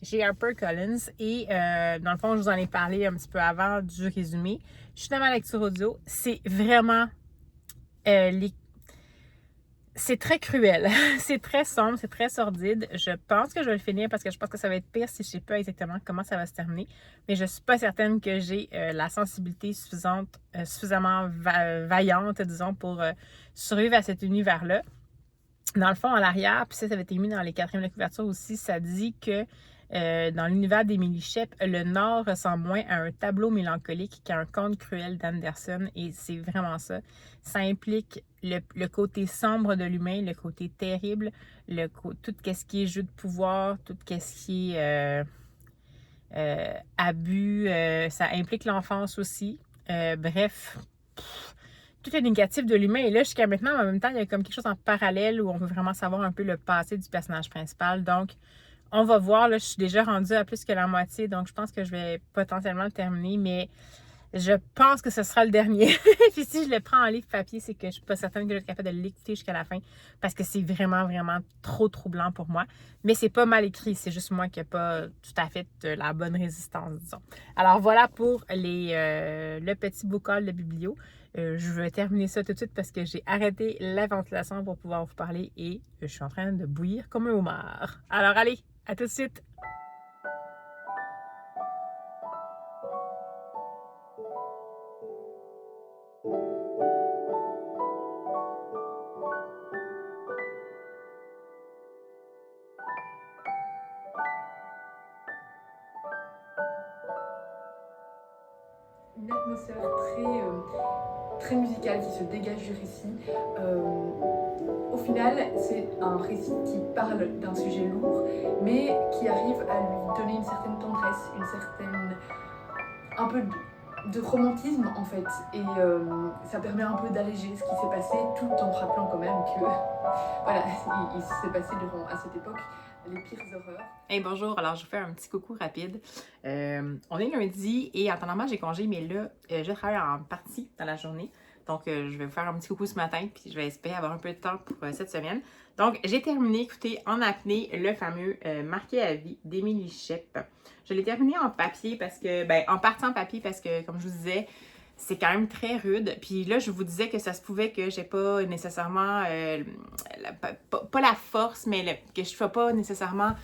chez HarperCollins. Et dans le fond, je vous en ai parlé un petit peu avant du résumé. Je suis dans ma lecture audio. C'est vraiment c'est très cruel, c'est très sombre, c'est très sordide. Je pense que je vais le finir parce que je pense que ça va être pire si je ne sais pas exactement comment ça va se terminer. Mais je ne suis pas certaine que j'ai la sensibilité suffisamment vaillante, disons, pour survivre à cet univers-là. Dans le fond, à l'arrière, puis ça avait été mis dans les quatrièmes de couverture aussi, ça dit que dans l'univers d'Émilie Shep, le Nord ressemble moins à un tableau mélancolique qu'à un conte cruel d'Anderson, et c'est vraiment ça. Ça implique le côté sombre de l'humain, le côté terrible, tout ce qui est jeu de pouvoir, tout ce qui est abus, ça implique l'enfance aussi. Bref, tout est négatif de l'humain. Et là, jusqu'à maintenant, en même temps, il y a comme quelque chose en parallèle où on veut vraiment savoir un peu le passé du personnage principal. Donc, on va voir. Là, je suis déjà rendue à plus que la moitié, donc je pense que je vais potentiellement le terminer, mais je pense que ce sera le dernier. Puis si je le prends en livre papier, c'est que je ne suis pas certaine que je vais être capable de l'écouter jusqu'à la fin parce que c'est vraiment, vraiment trop troublant pour moi. Mais c'est pas mal écrit, c'est juste moi qui n'ai pas tout à fait la bonne résistance, disons. Alors voilà pour le petit bocal de biblio. Je vais terminer ça tout de suite parce que j'ai arrêté la ventilation pour pouvoir vous parler et je suis en train de bouillir comme un homard. Alors allez, à tout de suite! Une atmosphère très musicale qui se dégage du récit. Au final, c'est un récit qui parle d'un sujet lourd, mais qui arrive à lui donner une certaine tendresse, un peu de romantisme en fait. Et ça permet un peu d'alléger ce qui s'est passé, tout en rappelant quand même que voilà, il s'est passé à cette époque les pires horreurs. Hey, bonjour, alors je vous fais un petit coucou rapide. On est lundi et en temps normal j'ai congé, mais là, je travaille en partie dans la journée. Donc, je vais vous faire un petit coucou ce matin, puis je vais espérer avoir un peu de temps pour cette semaine. Donc, j'ai terminé, écoutez, en apnée, le fameux Marqué à vie d'Émilie Shep. Je l'ai terminé en papier parce que, en partie en papier parce que, comme je vous disais, c'est quand même très rude. Puis là, je vous disais que ça se pouvait que j'ai pas nécessairement, pas la force, mais que je ne sois pas nécessairement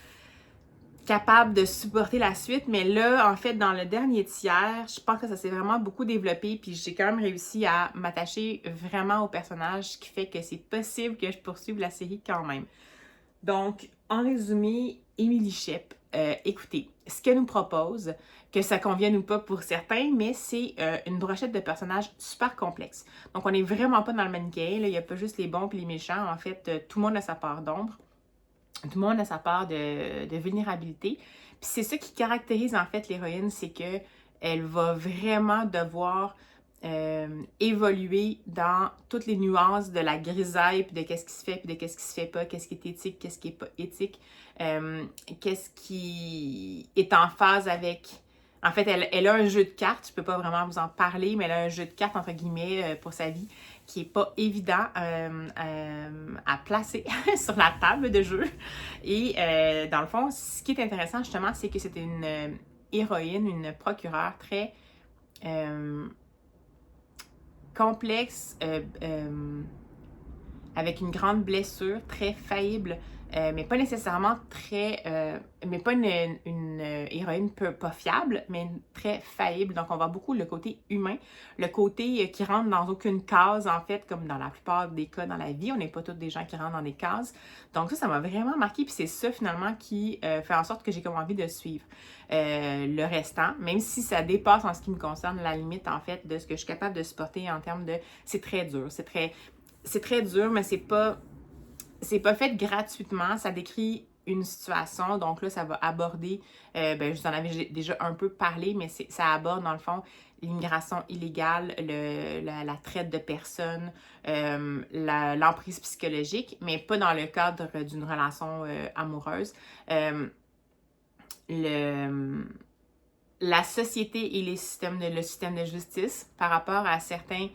capable de supporter la suite. Mais là, en fait, dans le dernier tiers, je pense que ça s'est vraiment beaucoup développé. Puis j'ai quand même réussi à m'attacher vraiment au personnage, ce qui fait que c'est possible que je poursuive la série quand même. Donc, en résumé, Émilie Shep, écoutez, ce qu'elle nous propose, que ça convienne ou pas pour certains, mais c'est une brochette de personnages super complexe. Donc, on n'est vraiment pas dans le manichéen, il n'y a pas juste les bons et les méchants. En fait, tout le monde a sa part d'ombre. Tout le monde a sa part de vulnérabilité. Puis c'est ça qui caractérise en fait l'héroïne, c'est que elle va vraiment devoir évoluer dans toutes les nuances de la grisaille, puis de qu'est-ce qui se fait, puis de qu'est-ce qui se fait pas, qu'est-ce qui est éthique, qu'est-ce qui est pas éthique, qu'est-ce qui est en phase avec, En fait, elle a un jeu de cartes, je peux pas vraiment vous en parler, mais elle a un jeu de cartes, entre guillemets, pour sa vie, qui est pas évident à placer sur la table de jeu. Et dans le fond, ce qui est intéressant, justement, c'est que c'était une héroïne, une procureure très complexe, avec une grande blessure, très faillible, mais pas nécessairement mais pas une héroïne pas fiable, mais très faillible. Donc, on voit beaucoup le côté humain, le côté qui rentre dans aucune case, en fait, comme dans la plupart des cas dans la vie. On n'est pas tous des gens qui rentrent dans des cases. Donc, ça m'a vraiment marqué. Puis c'est ça, finalement, qui fait en sorte que j'ai comme envie de suivre le restant, même si ça dépasse en ce qui me concerne la limite, en fait, de ce que je suis capable de supporter en termes de... C'est très dur, c'est très dur, mais c'est pas fait gratuitement. Ça décrit une situation. Donc là, ça va aborder, je vous en avais déjà un peu parlé, mais ça aborde, dans le fond, l'immigration illégale, la traite de personnes, l'emprise psychologique, mais pas dans le cadre d'une relation amoureuse. La société et le système de justice par rapport à certaines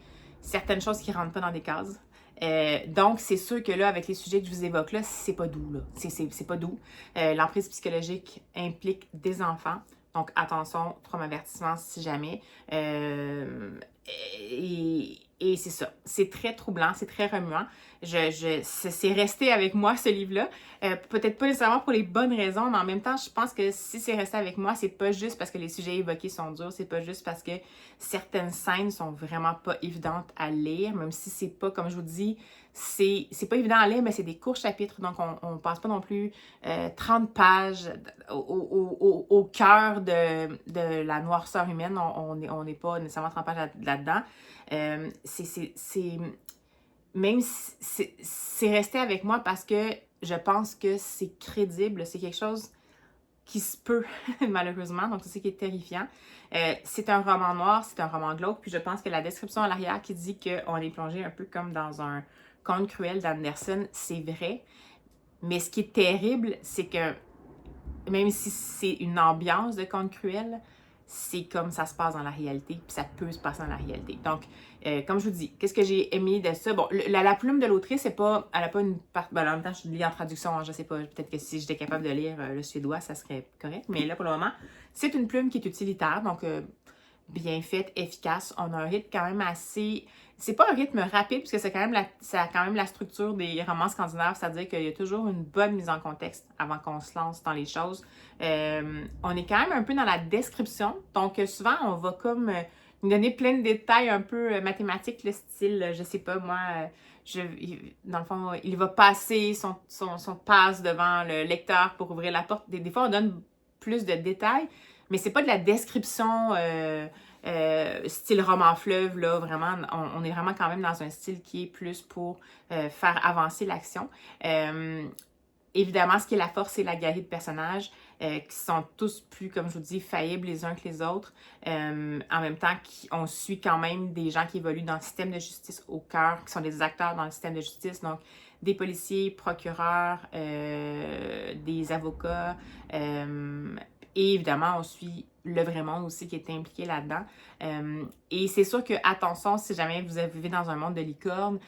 choses qui ne rentrent pas dans des cases. Donc, c'est sûr que là, avec les sujets que je vous évoque là, c'est pas doux, là. C'est pas doux. L'emprise psychologique implique des enfants. Donc, attention, 3 avertissements si jamais. Et c'est ça. C'est très troublant, c'est très remuant. C'est resté avec moi, ce livre-là. Peut-être pas nécessairement pour les bonnes raisons, mais en même temps, je pense que si c'est resté avec moi, c'est pas juste parce que les sujets évoqués sont durs, c'est pas juste parce que certaines scènes sont vraiment pas évidentes à lire, même si c'est pas, comme je vous dis, c'est pas évident à lire, mais c'est des courts chapitres, donc on passe pas non plus 30 pages au cœur de la noirceur humaine. On n'est pas nécessairement 30 pages là-dedans. Même si c'est resté avec moi parce que je pense que c'est crédible, c'est quelque chose qui se peut, malheureusement, donc c'est ce qui est terrifiant. C'est un roman noir, c'est un roman glauque, puis je pense que la description à l'arrière qui dit qu'on est plongé un peu comme dans un conte cruel d'Anderson, c'est vrai, mais ce qui est terrible, c'est que même si c'est une ambiance de conte cruel, c'est comme ça se passe dans la réalité, puis ça peut se passer dans la réalité. Donc, comme je vous dis, qu'est-ce que j'ai aimé de ça? Bon, la plume de l'autrice, elle n'a pas une part... Ben, en même temps, je lis en traduction, hein, je sais pas, peut-être que si j'étais capable de lire le suédois, ça serait correct, mais là, pour le moment, c'est une plume qui est utilitaire, donc bien faite, efficace. On a un rythme quand même assez... C'est pas un rythme rapide, puisque ça a quand même la structure des romans scandinaves, c'est-à-dire qu'il y a toujours une bonne mise en contexte avant qu'on se lance dans les choses. On est quand même un peu dans la description, donc souvent, on va comme nous donner plein de détails un peu mathématiques, le style, je sais pas, moi... dans le fond, il va passer son passe devant le lecteur pour ouvrir la porte. Des fois, on donne plus de détails, mais c'est pas de la description style roman fleuve, là, vraiment, on est vraiment quand même dans un style qui est plus pour faire avancer l'action. Évidemment, ce qui est la force, c'est la galerie de personnages qui sont tous plus, comme je vous dis, faillibles les uns que les autres. En même temps, on suit quand même des gens qui évoluent dans le système de justice au cœur, qui sont des acteurs dans le système de justice, donc des policiers, procureurs, des avocats. Et évidemment, on suit le vrai monde aussi qui est impliqué là-dedans. Et c'est sûr que, attention, si jamais vous vivez dans un monde de licorne,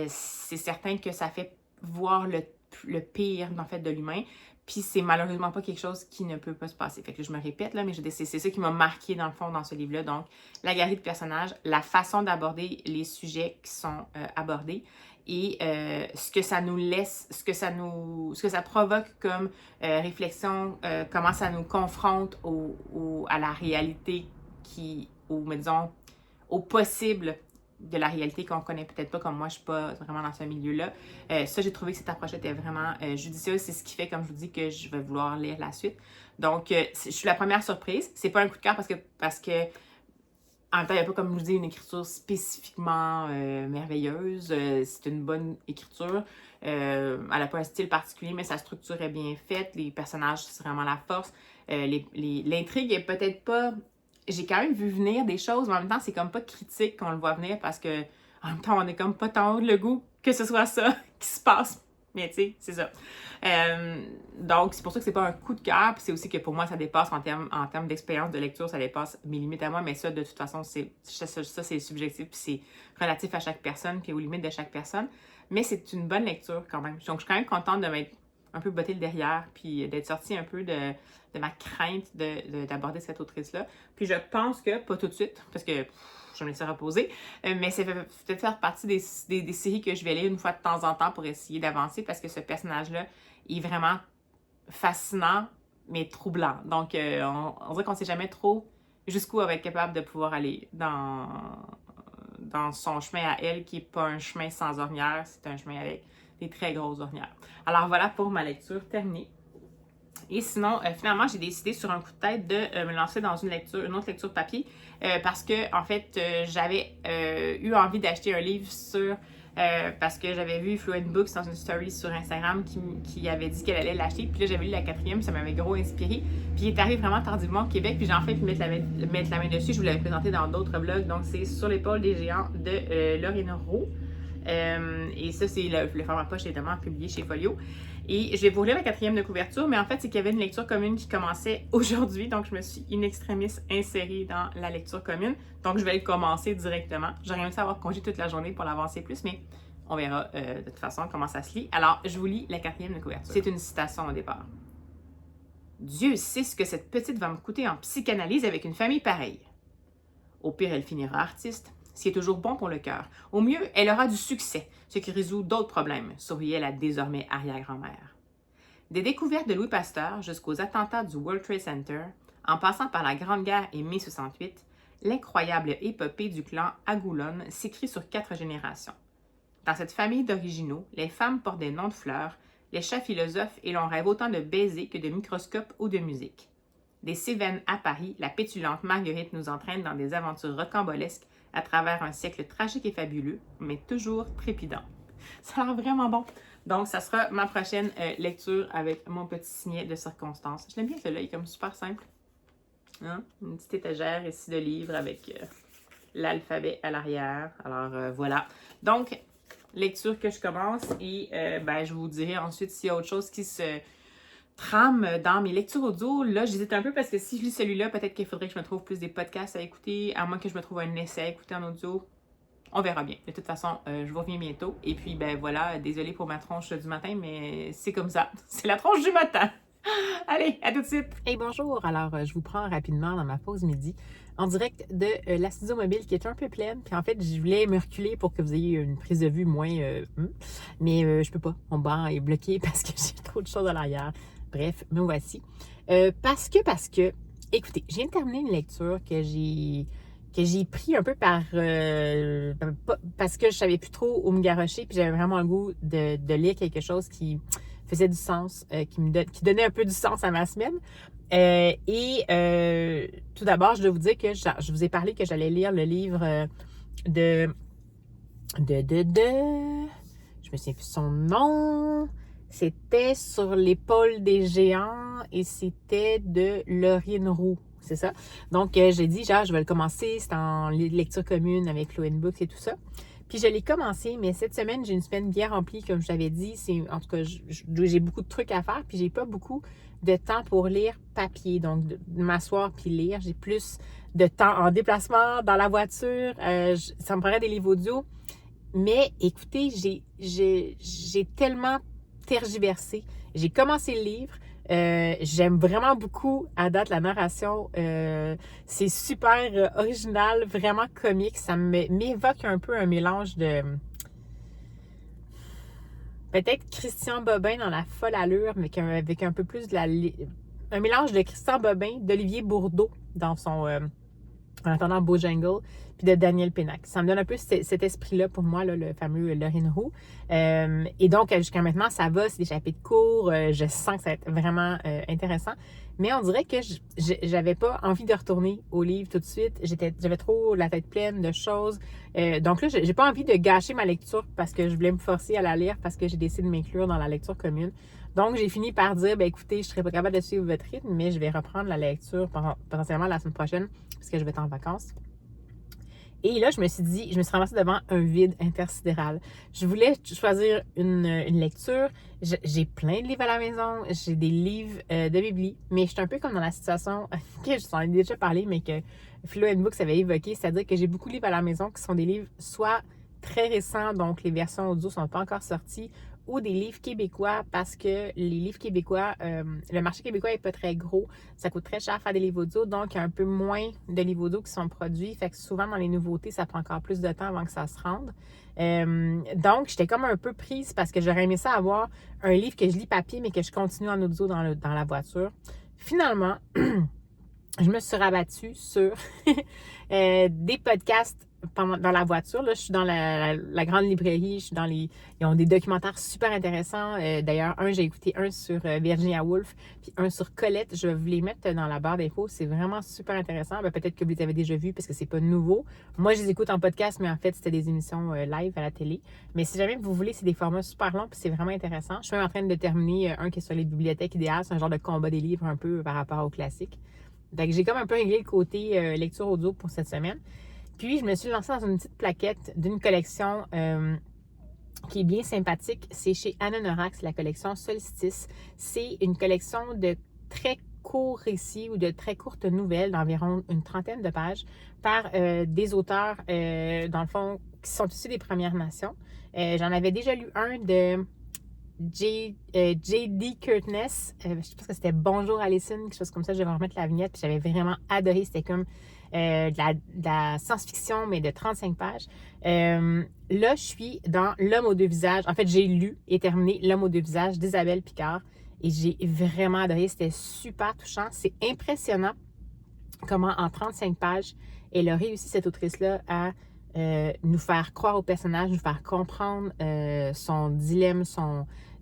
c'est certain que ça fait voir le pire, en fait, de l'humain. Puis c'est malheureusement pas quelque chose qui ne peut pas se passer. Fait que je me répète, là, mais c'est ça qui m'a marqué, dans le fond, dans ce livre-là. Donc, la galerie de personnages, la façon d'aborder les sujets qui sont abordés et ce que ça nous laisse, ce que ça provoque comme réflexion, comment ça nous confronte à la réalité disons, au possible de la réalité qu'on connaît peut-être pas, comme moi, je suis pas vraiment dans ce milieu-là. Ça, j'ai trouvé que cette approche était vraiment judicieuse. C'est ce qui fait, comme je vous dis, que je vais vouloir lire la suite. Donc, je suis la première surprise. C'est pas un coup de cœur parce que en même temps, il n'y a pas, comme je vous dis, une écriture spécifiquement merveilleuse. C'est une bonne écriture. Elle n'a pas un style particulier, mais sa structure est bien faite. Les personnages, c'est vraiment la force. L'intrigue est peut-être pas... J'ai quand même vu venir des choses, mais en même temps, c'est comme pas critique qu'on le voit venir parce que en même temps, on est comme pas tant le goût que ce soit ça qui se passe Mais tu sais, c'est ça. Donc, c'est pour ça que c'est pas un coup de cœur. Puis c'est aussi que pour moi, ça dépasse en termes d'expérience de lecture, ça dépasse mes limites à moi. Mais ça, de toute façon, ça c'est subjectif. Puis c'est relatif à chaque personne, puis aux limites de chaque personne. Mais c'est une bonne lecture quand même. Donc, je suis quand même contente de m'être un peu bottée le derrière, puis d'être sortie un peu de ma crainte d'aborder cette autrice-là. Puis je pense que, pas tout de suite, parce que je me laisse reposer, mais ça fait peut-être faire partie des séries que je vais lire une fois de temps en temps pour essayer d'avancer, parce que ce personnage-là est vraiment fascinant, mais troublant. Donc, on dirait qu'on ne sait jamais trop jusqu'où elle va être capable de pouvoir aller dans son chemin à elle, qui n'est pas un chemin sans ornières, c'est un chemin avec des très grosses ornières. Alors voilà pour ma lecture terminée. Et sinon, finalement, j'ai décidé sur un coup de tête de me lancer dans une autre lecture papier, parce que, en fait, j'avais eu envie d'acheter un livre parce que j'avais vu Fluent Books dans une story sur Instagram qui avait dit qu'elle allait l'acheter. Puis là, j'avais lu la 4e, ça m'avait gros inspiré. Puis il est arrivé vraiment tardivement au Québec, puis j'ai enfin pu mettre la main dessus. Je vous l'avais présenté dans d'autres vlogs. Donc, c'est Sur l'épaule des géants de Laurine Roux. Et ça, c'est le format poche, évidemment, publié chez Folio. Et je vais vous lire la 4e de couverture, mais en fait, c'est qu'il y avait une lecture commune qui commençait aujourd'hui, donc je me suis in extremis insérée dans la lecture commune. Donc, je vais le commencer directement. J'aurais aimé savoir congé toute la journée pour l'avancer plus, mais on verra de toute façon comment ça se lit. Alors, je vous lis la 4e de couverture. C'est une citation au départ. « Dieu sait ce que cette petite va me coûter en psychanalyse avec une famille pareille. Au pire, elle finira artiste. Ce qui est toujours bon pour le cœur. Au mieux, elle aura du succès, ce qui résout d'autres problèmes, souriait la désormais arrière-grand-mère. Des découvertes de Louis Pasteur jusqu'aux attentats du World Trade Center, en passant par la Grande Guerre et mai 68, l'incroyable épopée du clan Agulon s'écrit sur 4 générations. Dans cette famille d'originaux, les femmes portent des noms de fleurs, les chats philosophes et l'on rêve autant de baisers que de microscopes ou de musique. Des Cévennes à Paris, la pétulante Marguerite nous entraîne dans des aventures rocambolesques à travers un siècle tragique et fabuleux, mais toujours trépidant. Ça a l'air vraiment bon. Donc, ça sera ma prochaine lecture avec mon petit signet de circonstance. Je l'aime bien celui-là, il est comme super simple. Hein? Une petite étagère ici de livres avec l'alphabet à l'arrière. Alors, voilà. Donc, lecture que je commence et je vous dirai ensuite s'il y a autre chose qui se trame dans mes lectures audio. Là, j'hésite un peu parce que si je lis celui-là, peut-être qu'il faudrait que je me trouve plus des podcasts à écouter, à moins que je me trouve un essai à écouter en audio. On verra bien. De toute façon, je vous reviens bientôt. Et puis, voilà, désolée pour ma tronche du matin, mais c'est comme ça. C'est la tronche du matin. Allez, à tout de suite. Hey, bonjour. Alors, je vous prends rapidement dans ma pause midi en direct de la studio mobile qui est un peu pleine. Puis en fait, je voulais me reculer pour que vous ayez une prise de vue moins... mais je peux pas. Mon banc est bloqué parce que j'ai trop de choses à l'arrière. Bref, me voici. Parce que, écoutez, je viens de terminer une lecture que j'ai pris un peu parce que je savais plus trop où me garrocher, puis j'avais vraiment le goût de lire quelque chose qui faisait du sens, qui donnait un peu du sens à ma semaine. Tout d'abord, je dois vous dire que je vous ai parlé que j'allais lire le livre je me souviens plus son nom. C'était Sur l'épaule des géants et c'était de Laurine Roux, c'est ça. Donc, j'ai dit, je vais le commencer, c'est en lecture commune avec Fluent Books et tout ça. Puis, je l'ai commencé, mais cette semaine, j'ai une semaine bien remplie, comme je t'avais dit. En tout cas, j'ai beaucoup de trucs à faire, puis j'ai pas beaucoup de temps pour lire papier. Donc, de m'asseoir puis lire. J'ai plus de temps en déplacement, dans la voiture. Ça me prendrait des livres audio. Mais, écoutez, j'ai tellement tergiversé. J'ai commencé le livre. J'aime vraiment beaucoup à date la narration. C'est super original, vraiment comique. Ça m'évoque un peu un mélange de peut-être Christian Bobin dans La folle allure, mais avec un peu plus un mélange de Christian Bobin, d'Olivier Bourdeau dans son En attendant Bojangles, puis de Daniel Pénac. Ça me donne un peu cet esprit-là pour moi, là, le fameux Laurine Roux. Et donc, jusqu'à maintenant, ça va, c'est des chapitres courts. Je sens que ça va être vraiment intéressant. Mais on dirait que j'avais pas envie de retourner au livre tout de suite. J'avais trop la tête pleine de choses. Donc là, j'ai pas envie de gâcher ma lecture parce que je voulais me forcer à la lire parce que j'ai décidé de m'inclure dans la lecture commune. Donc, j'ai fini par dire, écoutez, je serais pas capable de suivre votre rythme, mais je vais reprendre la lecture potentiellement la semaine prochaine parce que je vais être en vacances. Et là, je me suis ramassée devant un vide intersidéral. Je voulais choisir une lecture. J'ai plein de livres à la maison. J'ai des livres de bibli, mais je suis un peu comme dans la situation que je t'en ai déjà parlé, mais que Philo & Books avait évoqué, c'est-à-dire que j'ai beaucoup de livres à la maison qui sont des livres soit très récents, donc les versions audio ne sont pas encore sorties, ou des livres québécois parce que les livres québécois, le marché québécois n'est pas très gros. Ça coûte très cher faire des livres audio, donc il y a un peu moins de livres audio qui sont produits. Fait que souvent, dans les nouveautés, ça prend encore plus de temps avant que ça se rende. Donc, j'étais comme un peu prise parce que j'aurais aimé ça avoir un livre que je lis papier, mais que je continue en audio dans la voiture. Finalement, je me suis rabattue sur des podcasts dans la voiture. Là, je suis dans la grande librairie. Je suis ils ont des documentaires super intéressants. D'ailleurs, j'ai écouté un sur Virginia Woolf, puis un sur Colette. Je vais vous les mettre dans la barre d'infos. C'est vraiment super intéressant. Peut-être que vous les avez déjà vus parce que c'est pas nouveau. Moi, je les écoute en podcast, mais en fait, c'était des émissions live à la télé. Mais si jamais vous voulez, c'est des formats super longs, puis c'est vraiment intéressant. Je suis même en train de terminer un qui est sur les bibliothèques idéales. C'est un genre de combat des livres un peu par rapport aux classiques. Donc, j'ai comme un peu réglé le côté lecture audio pour cette semaine. Puis, je me suis lancée dans une petite plaquette d'une collection qui est bien sympathique. C'est chez Anonorax, la collection Solstice. C'est une collection de très courts récits ou de très courtes nouvelles d'environ une trentaine de pages par des auteurs, dans le fond, qui sont issus des Premières Nations. J'en avais déjà lu un de J.D. Curtness. Je pense que c'était Bonjour Alison, quelque chose comme ça. Je vais remettre la vignette. Puis j'avais vraiment adoré. C'était comme de la science-fiction, mais de 35 pages. Là, je suis dans L'homme aux deux visages. En fait, j'ai lu et terminé L'homme aux deux visages d'Isabelle Picard. Et j'ai vraiment adoré. C'était super touchant. C'est impressionnant comment, en 35 pages, elle a réussi, cette autrice-là, à nous faire croire au personnage, nous faire comprendre son dilemme,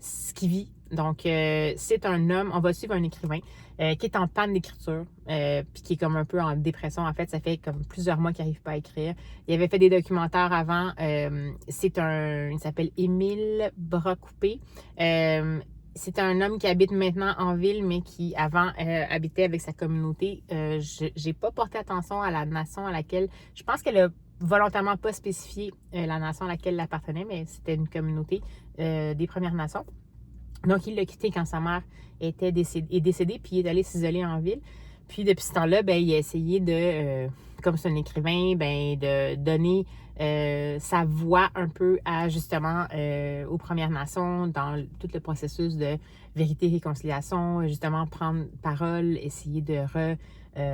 ce qu'il vit. Donc, c'est un homme, on va suivre un écrivain qui est en panne d'écriture, puis qui est comme un peu en dépression. En fait, ça fait comme plusieurs mois qu'il n'arrive pas à écrire. Il avait fait des documentaires avant. Il s'appelle Émile Bras-Coupé. C'est un homme qui habite maintenant en ville, mais qui avant habitait avec sa communauté. J'ai pas porté attention à la nation à laquelle... Je pense qu'elle a volontairement pas spécifié la nation à laquelle elle appartenait, mais c'était une communauté des Premières Nations. Donc, il l'a quitté quand sa mère est décédée, puis il est allé s'isoler en ville. Puis, depuis ce temps-là, il a essayé de, comme c'est un écrivain, de donner sa voix un peu à, justement, aux Premières Nations dans tout le processus de vérité-réconciliation, justement, prendre parole, essayer de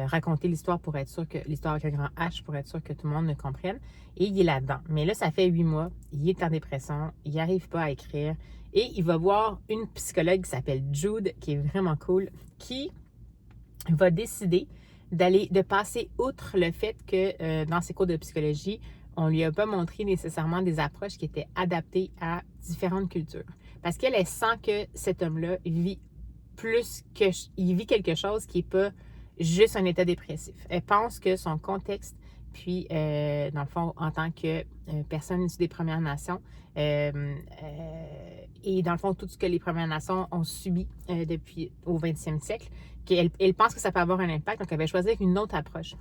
raconter l'histoire pour être sûr que, l'histoire avec un grand H, pour être sûr que tout le monde le comprenne. Et il est là-dedans. Mais là, ça fait 8 mois, il est en dépression, il n'arrive pas à écrire. Et il va voir une psychologue qui s'appelle Jude, qui est vraiment cool, qui va décider de passer outre le fait que dans ses cours de psychologie, on lui a pas montré nécessairement des approches qui étaient adaptées à différentes cultures. Parce qu'elle sent que cet homme-là vit quelque chose qui n'est pas juste un état dépressif. Elle pense que son contexte, puis dans le fond, en tant que personne issue des Premières Nations, et dans le fond, tout ce que les Premières Nations ont subi depuis au 20e siècle, elle pense que ça peut avoir un impact, donc elle va choisir une autre approche.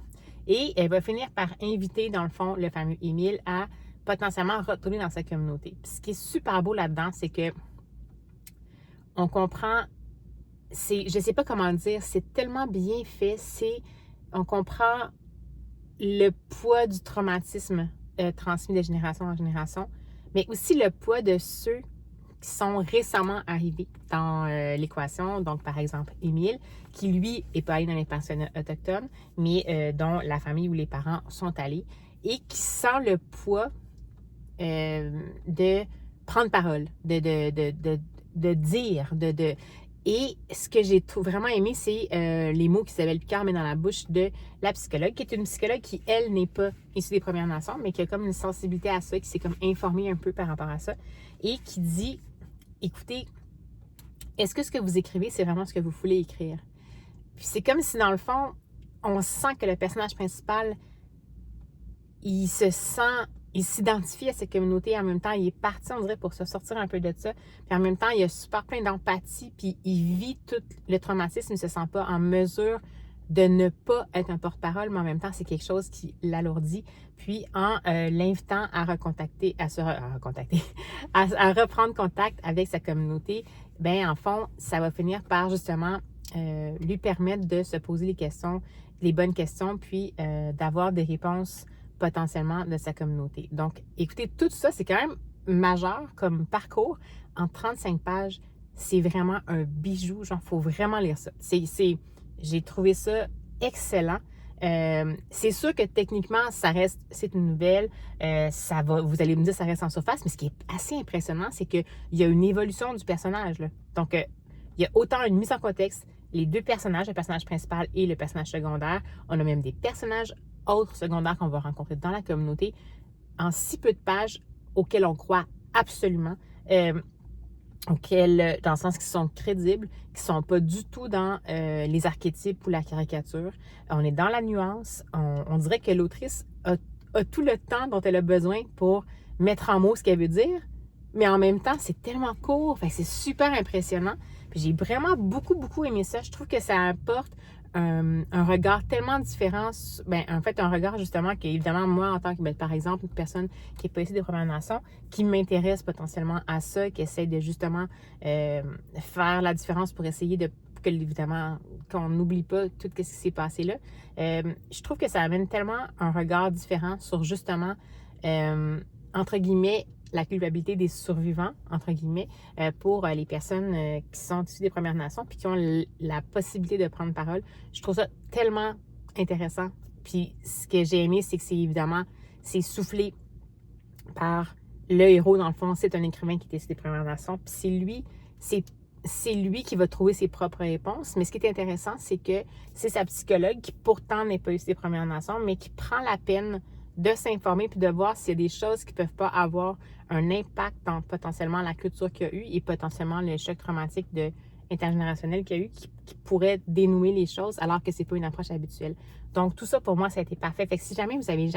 Et elle va finir par inviter, dans le fond, le fameux Émile à potentiellement retourner dans sa communauté. Puis ce qui est super beau là-dedans, c'est que on comprend, je sais pas comment dire, c'est tellement bien fait, on comprend le poids du traumatisme transmis de génération en génération, mais aussi le poids de ceux qui sont récemment arrivés dans l'équation. Donc, par exemple, Émile, qui, lui, n'est pas allé dans les pensionnats autochtones, mais dont la famille ou les parents sont allés, et qui sent le poids de prendre parole, de dire, Et ce que j'ai vraiment aimé, c'est les mots qu'Isabelle Picard met dans la bouche de la psychologue, qui est une psychologue qui, elle, n'est pas issue des Premières Nations, mais qui a comme une sensibilité à ça, qui s'est comme informée un peu par rapport à ça, et qui dit, écoutez, est-ce que ce que vous écrivez, c'est vraiment ce que vous voulez écrire? Puis c'est comme si, dans le fond, on sent que le personnage principal, il s'identifie à cette communauté, et en même temps, il est parti, on dirait, pour se sortir un peu de ça. Puis en même temps, il a super plein d'empathie, puis il vit tout le traumatisme, il ne se sent pas en mesure de ne pas être un porte-parole, mais en même temps, c'est quelque chose qui l'alourdit. Puis, en l'invitant à recontacter, à reprendre contact avec sa communauté, bien, en fond, ça va finir par justement lui permettre de se poser les bonnes questions, puis d'avoir des réponses potentiellement de sa communauté. Donc, écoutez, tout ça, c'est quand même majeur comme parcours. En 35 pages, c'est vraiment un bijou. Genre, il faut vraiment lire ça. J'ai trouvé ça excellent. C'est sûr que techniquement, c'est une nouvelle. Vous allez me dire, ça reste en surface, mais ce qui est assez impressionnant, c'est qu'il y a une évolution du personnage, là. Donc, il y a autant une mise en contexte, les deux personnages, le personnage principal et le personnage secondaire. On a même des personnages autres secondaires qu'on va rencontrer dans la communauté en si peu de pages auxquels on croit absolument. Dans le sens qu'ils sont crédibles, qui ne sont pas du tout dans les archétypes ou la caricature. On est dans la nuance. On dirait que l'autrice a tout le temps dont elle a besoin pour mettre en mots ce qu'elle veut dire, mais en même temps, c'est tellement court, fait que c'est super impressionnant. Puis j'ai vraiment beaucoup, beaucoup aimé ça. Je trouve que ça apporte un regard tellement différent. En fait, un regard justement qui, évidemment, moi, en tant que, par exemple, une personne qui n'est pas issue des Premières Nations, qui m'intéresse potentiellement à ça, qui essaie de justement faire la différence pour essayer évidemment, qu'on n'oublie pas tout ce qui s'est passé là. Je trouve que ça amène tellement un regard différent sur justement, entre guillemets, la culpabilité des survivants, entre guillemets, pour les personnes qui sont issues des Premières Nations puis qui ont la possibilité de prendre parole. Je trouve ça tellement intéressant. Puis ce que j'ai aimé, c'est que c'est soufflé par le héros, dans le fond, c'est un écrivain qui est issu des Premières Nations. Puis c'est lui qui va trouver ses propres réponses. Mais ce qui est intéressant, c'est que c'est sa psychologue qui pourtant n'est pas issue des Premières Nations, mais qui prend la peine de s'informer puis de voir s'il y a des choses qui ne peuvent pas avoir un impact dans potentiellement la culture qu'il y a eu et potentiellement le choc traumatique intergénérationnel qu'il y a eu qui pourrait dénouer les choses alors que c'est pas une approche habituelle. Donc, tout ça, pour moi, ça a été parfait. Fait que si jamais vous avez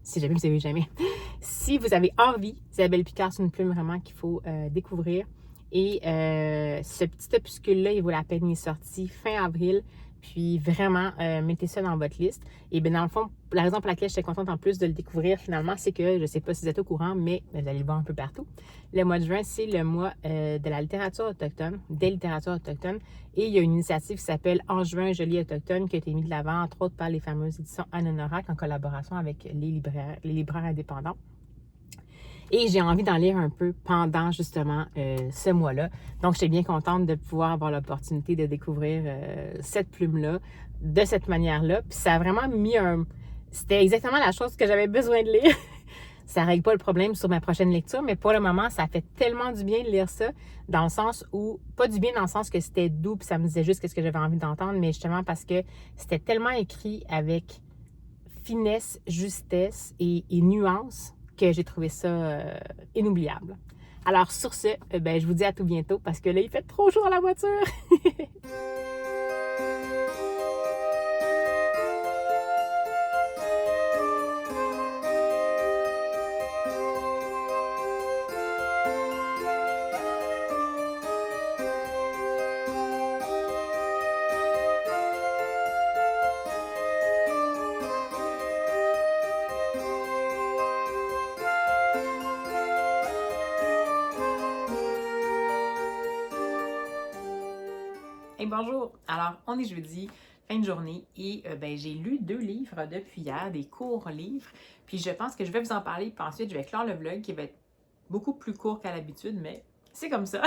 si vous avez envie, Isabelle Picard, c'est une plume vraiment qu'il faut découvrir. Et ce petit opuscule-là, il vaut la peine, il est sorti fin avril. Puis vraiment, mettez ça dans votre liste. Et bien, dans le fond, la raison pour laquelle j'étais contente en plus de le découvrir finalement, c'est que, je ne sais pas si vous êtes au courant, mais vous allez le voir un peu partout. Le mois de juin, c'est le mois de la littérature autochtone, des littératures autochtones. Et il y a une initiative qui s'appelle En juin, je lis autochtone, qui a été mise de l'avant, entre autres, par les fameuses éditions Anonorak en collaboration avec les libraires indépendants. Et j'ai envie d'en lire un peu pendant justement ce mois-là. Donc, j'étais bien contente de pouvoir avoir l'opportunité de découvrir cette plume-là de cette manière-là. Puis ça a vraiment C'était exactement la chose que j'avais besoin de lire. Ça ne règle pas le problème sur ma prochaine lecture, mais pour le moment, ça fait tellement du bien de lire ça, dans le sens où, pas du bien dans le sens que c'était doux, puis ça me disait juste ce que j'avais envie d'entendre, mais justement parce que c'était tellement écrit avec finesse, justesse et nuance que j'ai trouvé ça inoubliable. Alors sur ce, je vous dis à tout bientôt parce que là, il fait trop chaud dans la voiture. Hey, bonjour! Alors, on est jeudi, fin de journée, et j'ai lu 2 livres depuis hier, des courts livres, puis je pense que je vais vous en parler, puis ensuite je vais clore le vlog qui va être beaucoup plus court qu'à l'habitude, mais c'est comme ça,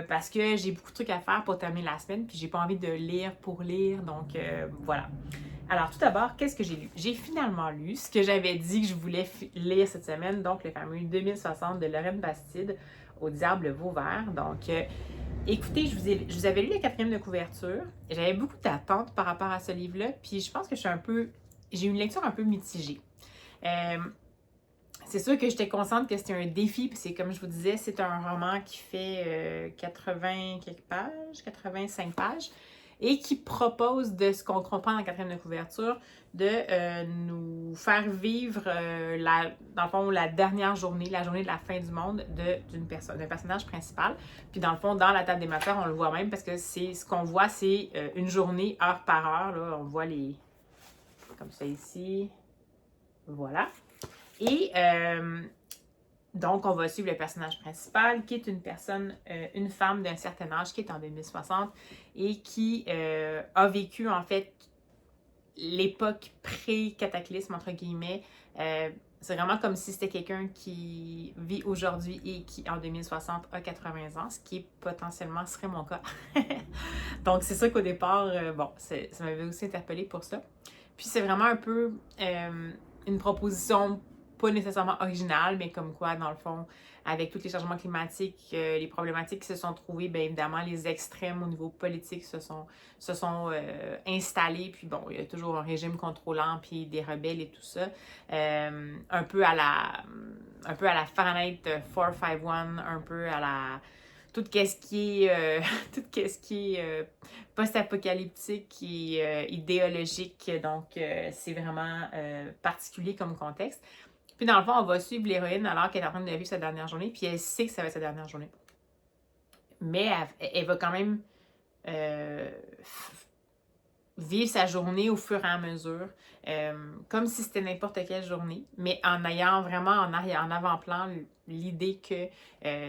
parce que j'ai beaucoup de trucs à faire pour terminer la semaine, puis j'ai pas envie de lire pour lire, donc voilà. Alors, tout d'abord, qu'est-ce que j'ai lu? J'ai finalement lu ce que j'avais dit que je voulais lire cette semaine, donc le fameux 2060 de Lorraine Bastide au Diable Vauvert, donc... écoutez, je vous avais lu la 4e de couverture. J'avais beaucoup d'attentes par rapport à ce livre-là, puis je pense que j'ai une lecture un peu mitigée. C'est sûr que j'étais consciente que c'était un défi, puis c'est comme je vous disais, c'est un roman qui fait 80 quelques pages, 85 pages. et qui propose de ce qu'on comprend dans la 4e de couverture, de nous faire vivre, dans le fond, la dernière journée, la journée de la fin du monde d'un personnage principal. Puis dans le fond, dans la table des matières, on le voit même parce que ce qu'on voit, c'est une journée heure par heure. Là, on voit comme ça ici. Voilà. Et donc, on va suivre le personnage principal, qui est une femme d'un certain âge, qui est en 2060 et qui a vécu, en fait, l'époque pré-cataclysme, entre guillemets. C'est vraiment comme si c'était quelqu'un qui vit aujourd'hui et qui, en 2060, a 80 ans, ce qui potentiellement serait mon cas. Donc, c'est ça qu'au départ, ça m'avait aussi interpellée pour ça. Puis, c'est vraiment un peu une proposition pas nécessairement originale, mais comme quoi, dans le fond, avec tous les changements climatiques, les problématiques qui se sont trouvées, bien évidemment, les extrêmes au niveau politique se sont installés, puis bon, il y a toujours un régime contrôlant, puis des rebelles et tout ça. Un peu à la Fahrenheit 451, un peu à la tout ce qui est post-apocalyptique et idéologique. Donc, c'est vraiment particulier comme contexte. Puis, dans le fond, on va suivre l'héroïne alors qu'elle est en train de vivre sa dernière journée. Puis, elle sait que ça va être sa dernière journée. Mais elle va quand même vivre sa journée au fur et à mesure, comme si c'était n'importe quelle journée, mais en ayant vraiment en avant-plan l'idée que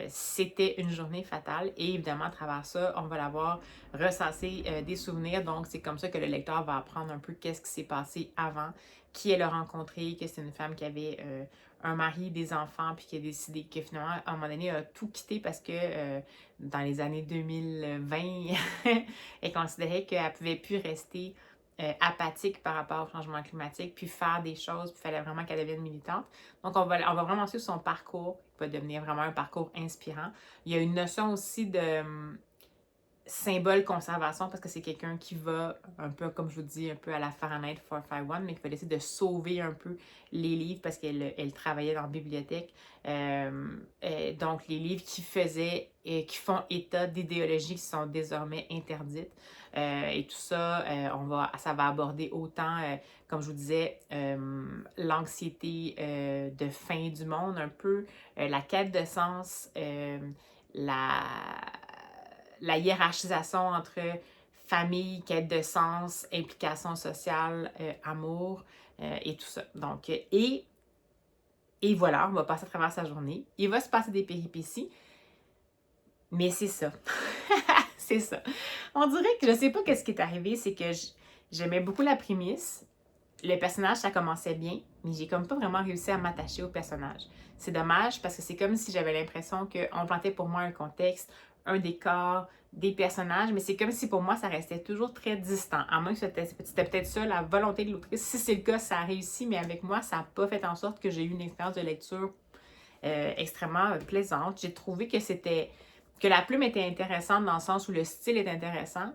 c'était une journée fatale. Et évidemment, à travers ça, on va l'avoir ressassé des souvenirs. Donc, c'est comme ça que le lecteur va apprendre un peu qu'est-ce qui s'est passé avant, qui elle a rencontré, que c'est une femme qui avait un mari, des enfants, puis qui a décidé que finalement, à un moment donné, a tout quitté parce que dans les années 2020, elle considérait qu'elle ne pouvait plus rester apathique par rapport au changement climatique, puis faire des choses, puis il fallait vraiment qu'elle devienne militante. Donc, on va vraiment suivre son parcours, qui va devenir vraiment un parcours inspirant. Il y a une notion aussi de symbole conservation parce que c'est quelqu'un qui va, un peu comme je vous dis, un peu à la Fahrenheit 451, mais qui va essayer de sauver un peu les livres parce qu'elle travaillait dans la bibliothèque. Donc, les livres qui font état d'idéologies qui sont désormais interdites. Et tout ça, ça va aborder autant, comme je vous disais, l'anxiété de fin du monde, un peu la quête de sens, la hiérarchisation entre famille, quête de sens, implication sociale, amour et tout ça. Donc, et voilà, on va passer à travers sa journée. Il va se passer des péripéties, mais c'est ça. C'est ça. On dirait que je sais pas qu'est-ce qui est arrivé, c'est que j'aimais beaucoup la prémisse. Le personnage, ça commençait bien, mais j'ai comme pas vraiment réussi à m'attacher au personnage. C'est dommage parce que c'est comme si j'avais l'impression qu'on plantait pour moi un contexte, un décor, des personnages, mais c'est comme si pour moi ça restait toujours très distant. À moins que c'était peut-être ça la volonté de l'autrice. Si c'est le cas, ça a réussi, mais avec moi, ça n'a pas fait en sorte que j'ai eu une expérience de lecture extrêmement plaisante. J'ai trouvé que la plume était intéressante dans le sens où le style est intéressant,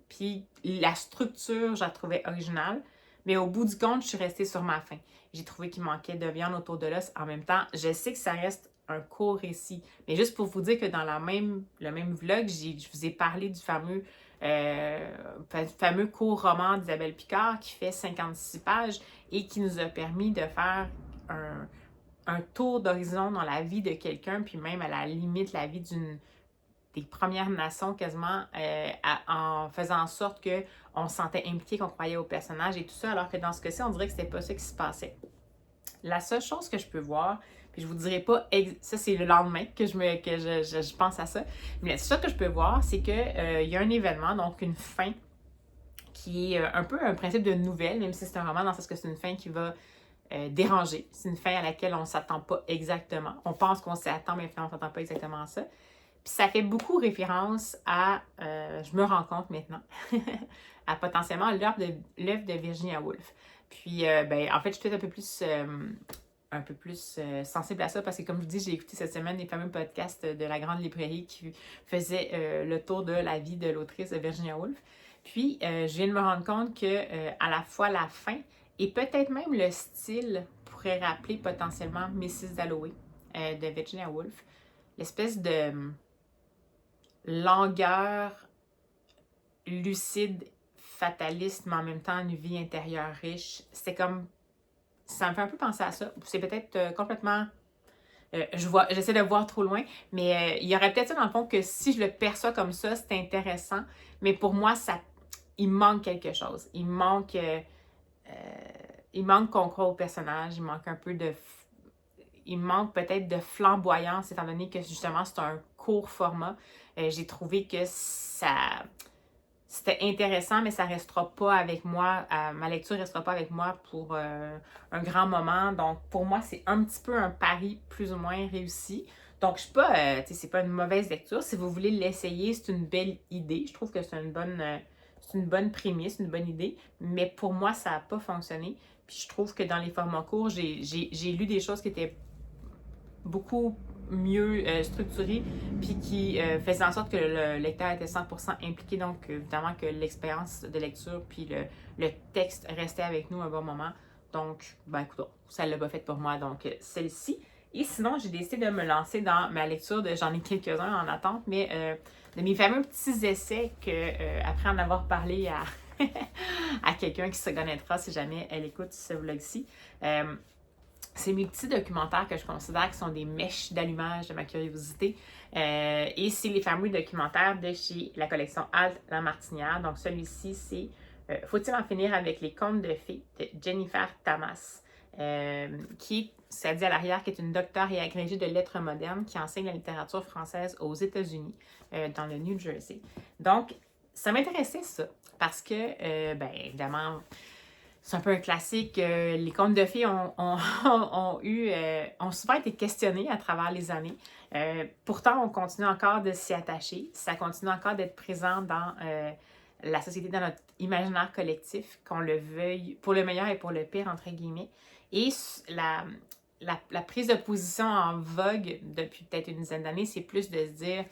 puis la structure, je la trouvais originale. Mais au bout du compte, je suis restée sur ma faim. J'ai trouvé qu'il manquait de viande autour de l'os. En même temps, je sais que ça reste un court récit. Mais juste pour vous dire que dans le même vlog, je vous ai parlé du fameux court roman d'Isabelle Picard qui fait 56 pages et qui nous a permis de faire un tour d'horizon dans la vie de quelqu'un, puis même à la limite la vie des Premières Nations quasiment, en faisant en sorte qu'on se sentait impliqué, qu'on croyait au personnage et tout ça, alors que dans ce cas-ci, on dirait que c'était pas ça qui se passait. La seule chose que je peux voir, puis je vous dirai pas, ça c'est le lendemain que je pense à ça, mais la seule chose que je peux voir, c'est qu'il y a un événement, donc une fin, qui est un peu un principe de nouvelle, même si c'est un roman, dans le sens que c'est une fin qui va déranger. C'est une fin à laquelle on ne s'attend pas exactement. On pense qu'on s'y attend, mais finalement, on ne s'attend pas exactement à ça. Puis ça fait beaucoup référence à, je me rends compte maintenant, à potentiellement l'œuvre de Virginia Woolf. Puis, en fait, je suis peut-être un peu plus sensible à ça parce que, comme je vous dis, j'ai écouté cette semaine les fameux podcasts de La Grande Librairie qui faisaient le tour de la vie de l'autrice Virginia Woolf. Puis, je viens de me rendre compte que à la fois la fin et peut-être même le style pourrait rappeler potentiellement Mrs. Dalloway de Virginia Woolf. L'espèce de longueur lucide, fataliste, mais en même temps une vie intérieure riche. C'était comme, ça me fait un peu penser à ça. C'est peut-être complètement, j'essaie de voir trop loin, mais il y aurait peut-être ça dans le fond que si je le perçois comme ça, c'est intéressant, mais pour moi, il manque quelque chose. Il manque qu'on croit au personnage, il manque un peu il manque peut-être de flamboyance, étant donné que justement c'est un court format. J'ai trouvé que c'était intéressant, mais ça restera pas avec moi. Ma lecture restera pas avec moi pour un grand moment. Donc, pour moi, c'est un petit peu un pari plus ou moins réussi. Donc, je suis pas, c'est pas une mauvaise lecture. Si vous voulez l'essayer, c'est une belle idée. Je trouve que c'est une bonne prémisse, une bonne idée. Mais pour moi, ça n'a pas fonctionné. Puis je trouve que dans les formats courts, j'ai lu des choses qui étaient beaucoup mieux structuré, puis qui faisait en sorte que le lecteur était 100% impliqué, donc évidemment que l'expérience de lecture puis le texte restait avec nous un bon moment. Donc, ben écoute, ça l'a pas fait pour moi, donc celle-ci. Et sinon, j'ai décidé de me lancer dans ma lecture, j'en ai quelques-uns en attente, mais de mes fameux petits essais que, après en avoir parlé à, à quelqu'un qui se connaîtra si jamais elle écoute ce vlog-ci, c'est mes petits documentaires que je considère qui sont des mèches d'allumage de ma curiosité. Et c'est les fameux documentaires de chez la collection Halte La Martinière. Donc celui-ci, c'est Faut-il en finir avec les contes de fées de Jennifer Tamas, qui, ça dit à l'arrière, qui est une docteure et agrégée de lettres modernes qui enseigne la littérature française aux États-Unis, dans le New Jersey. Donc, ça m'intéressait ça, parce que, ben évidemment, c'est un peu un classique. Les contes de fées ont souvent été questionnés à travers les années. Pourtant, on continue encore de s'y attacher. Ça continue encore d'être présent dans la société, dans notre imaginaire collectif, qu'on le veuille, pour le meilleur et pour le pire, entre guillemets. Et la prise de position en vogue depuis peut-être une dizaine d'années, c'est plus de se dire...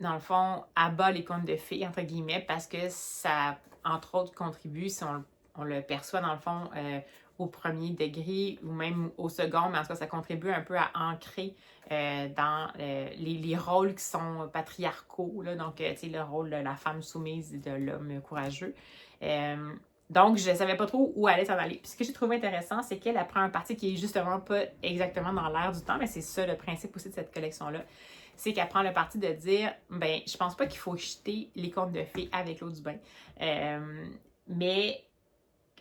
dans le fond, abat les contes de fées, entre guillemets, parce que ça, entre autres, contribue, si on le perçoit, dans le fond, au premier degré ou même au second, mais en tout cas, ça contribue un peu à ancrer dans les rôles qui sont patriarcaux, là, donc, tu sais, le rôle de la femme soumise et de l'homme courageux. Donc, je ne savais pas trop où aller s'en aller. Puis ce que j'ai trouvé intéressant, c'est qu'elle prend un parti qui est justement pas exactement dans l'air du temps, mais c'est ça le principe aussi de cette collection-là. C'est qu'elle prend le parti de dire, ben, je pense pas qu'il faut jeter les contes de fées avec l'eau du bain. Mais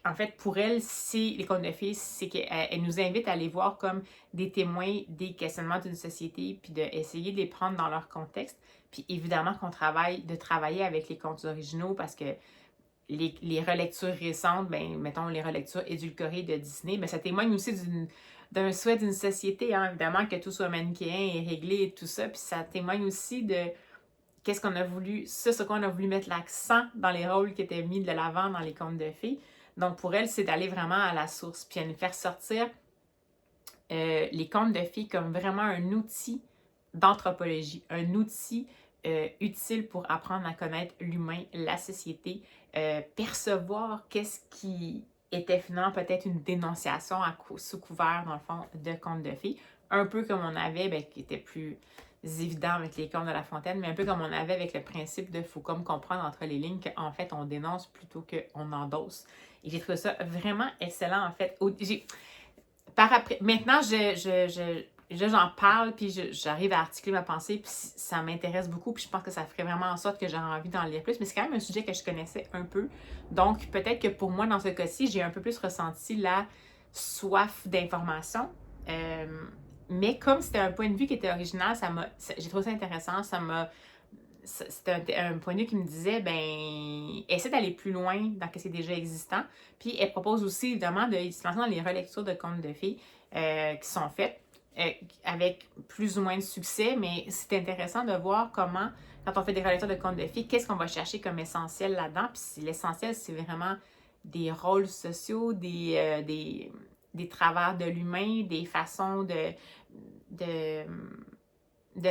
en fait, pour elle, les contes de fées, c'est qu'elle nous invite à les voir comme des témoins des questionnements d'une société, puis d'essayer de les prendre dans leur contexte. Puis évidemment qu'on de travailler avec les contes originaux, parce que les relectures récentes, ben, mettons les relectures édulcorées de Disney, ben, ça témoigne aussi d'un souhait d'une société, hein, évidemment, que tout soit manichéen et réglé et tout ça. Puis ça témoigne aussi de qu'est-ce qu'on a voulu, sur quoi on a voulu mettre l'accent dans les rôles qui étaient mis de l'avant dans les contes de fées. Donc pour elle, c'est d'aller vraiment à la source, puis à nous faire sortir les contes de fées comme vraiment un outil d'anthropologie, un outil utile pour apprendre à connaître l'humain, la société, percevoir qu'est-ce qui était finalement peut-être une dénonciation sous couvert, dans le fond, de contes de fées. Un peu comme on avait, ben, qui était plus évident avec les contes de La Fontaine, mais un peu comme on avait avec le principe de faut comme comprendre entre les lignes qu'en fait, on dénonce plutôt qu'on endosse. Et j'ai trouvé ça vraiment excellent, en fait. Maintenant, j'en parle, puis j'arrive à articuler ma pensée, puis ça m'intéresse beaucoup, puis je pense que ça ferait vraiment en sorte que j'aurais envie d'en lire plus, mais c'est quand même un sujet que je connaissais un peu. Donc, peut-être que pour moi, dans ce cas-ci, j'ai un peu plus ressenti la soif d'information. Mais comme c'était un point de vue qui était original, j'ai trouvé ça intéressant, c'était un point de vue qui me disait, ben, essaie d'aller plus loin dans ce qui est déjà existant. Puis elle propose aussi, évidemment, de se lancer dans les relectures de contes de fées qui sont faites avec plus ou moins de succès, mais c'est intéressant de voir comment, quand on fait des relectures de contes de fées, qu'est-ce qu'on va chercher comme essentiel là-dedans. Puis l'essentiel, c'est vraiment des rôles sociaux, des travers de l'humain, des façons de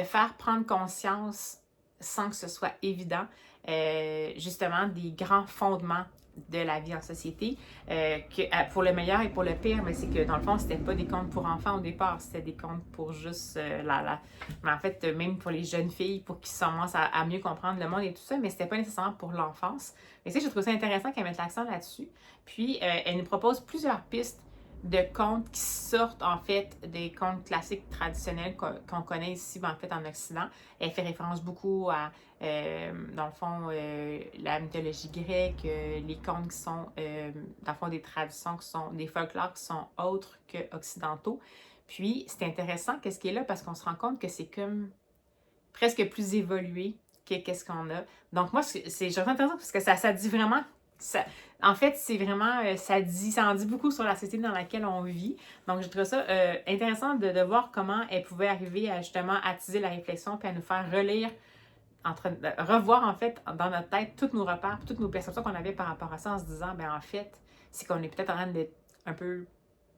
faire prendre conscience sans que ce soit évident, justement, des grands fondements de la vie en société, pour le meilleur et pour le pire, mais c'est que dans le fond, c'était pas des contes pour enfants au départ, c'était des contes pour juste mais en fait, même pour les jeunes filles, pour qu'ils commencent à mieux comprendre le monde et tout ça, mais c'était pas nécessairement pour l'enfance. Mais tu sais, je trouve ça intéressant qu'elle mette l'accent là-dessus. Puis, elle nous propose plusieurs pistes de contes qui sortent en fait des contes classiques traditionnels qu'on connaît ici en fait en Occident. Elle fait référence beaucoup à dans le fond la mythologie grecque, les contes qui sont dans le fond des traditions qui sont des folklores qui sont autres que occidentaux. Puis c'est intéressant qu'est-ce qui est là parce qu'on se rend compte que c'est comme presque plus évolué que qu'est-ce qu'on a. Donc moi je trouve ça intéressant parce que ça dit vraiment ça, en fait, c'est vraiment, ça en dit beaucoup sur la société dans laquelle on vit. Donc, je trouve ça intéressant de voir comment elle pouvait arriver à justement attiser la réflexion puis à nous faire relire, revoir en fait dans notre tête tous nos repères, toutes nos perceptions qu'on avait par rapport à ça en se disant, ben en fait, c'est qu'on est peut-être en train d'être un peu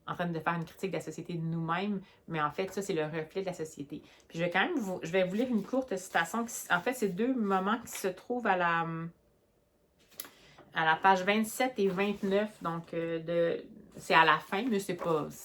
en train de faire une critique de la société de nous-mêmes, mais en fait, ça, c'est le reflet de la société. Puis je vais quand même je vais vous lire une courte citation. En fait, c'est deux moments qui se trouvent à la page 27 et 29, donc c'est à la fin, mais c'est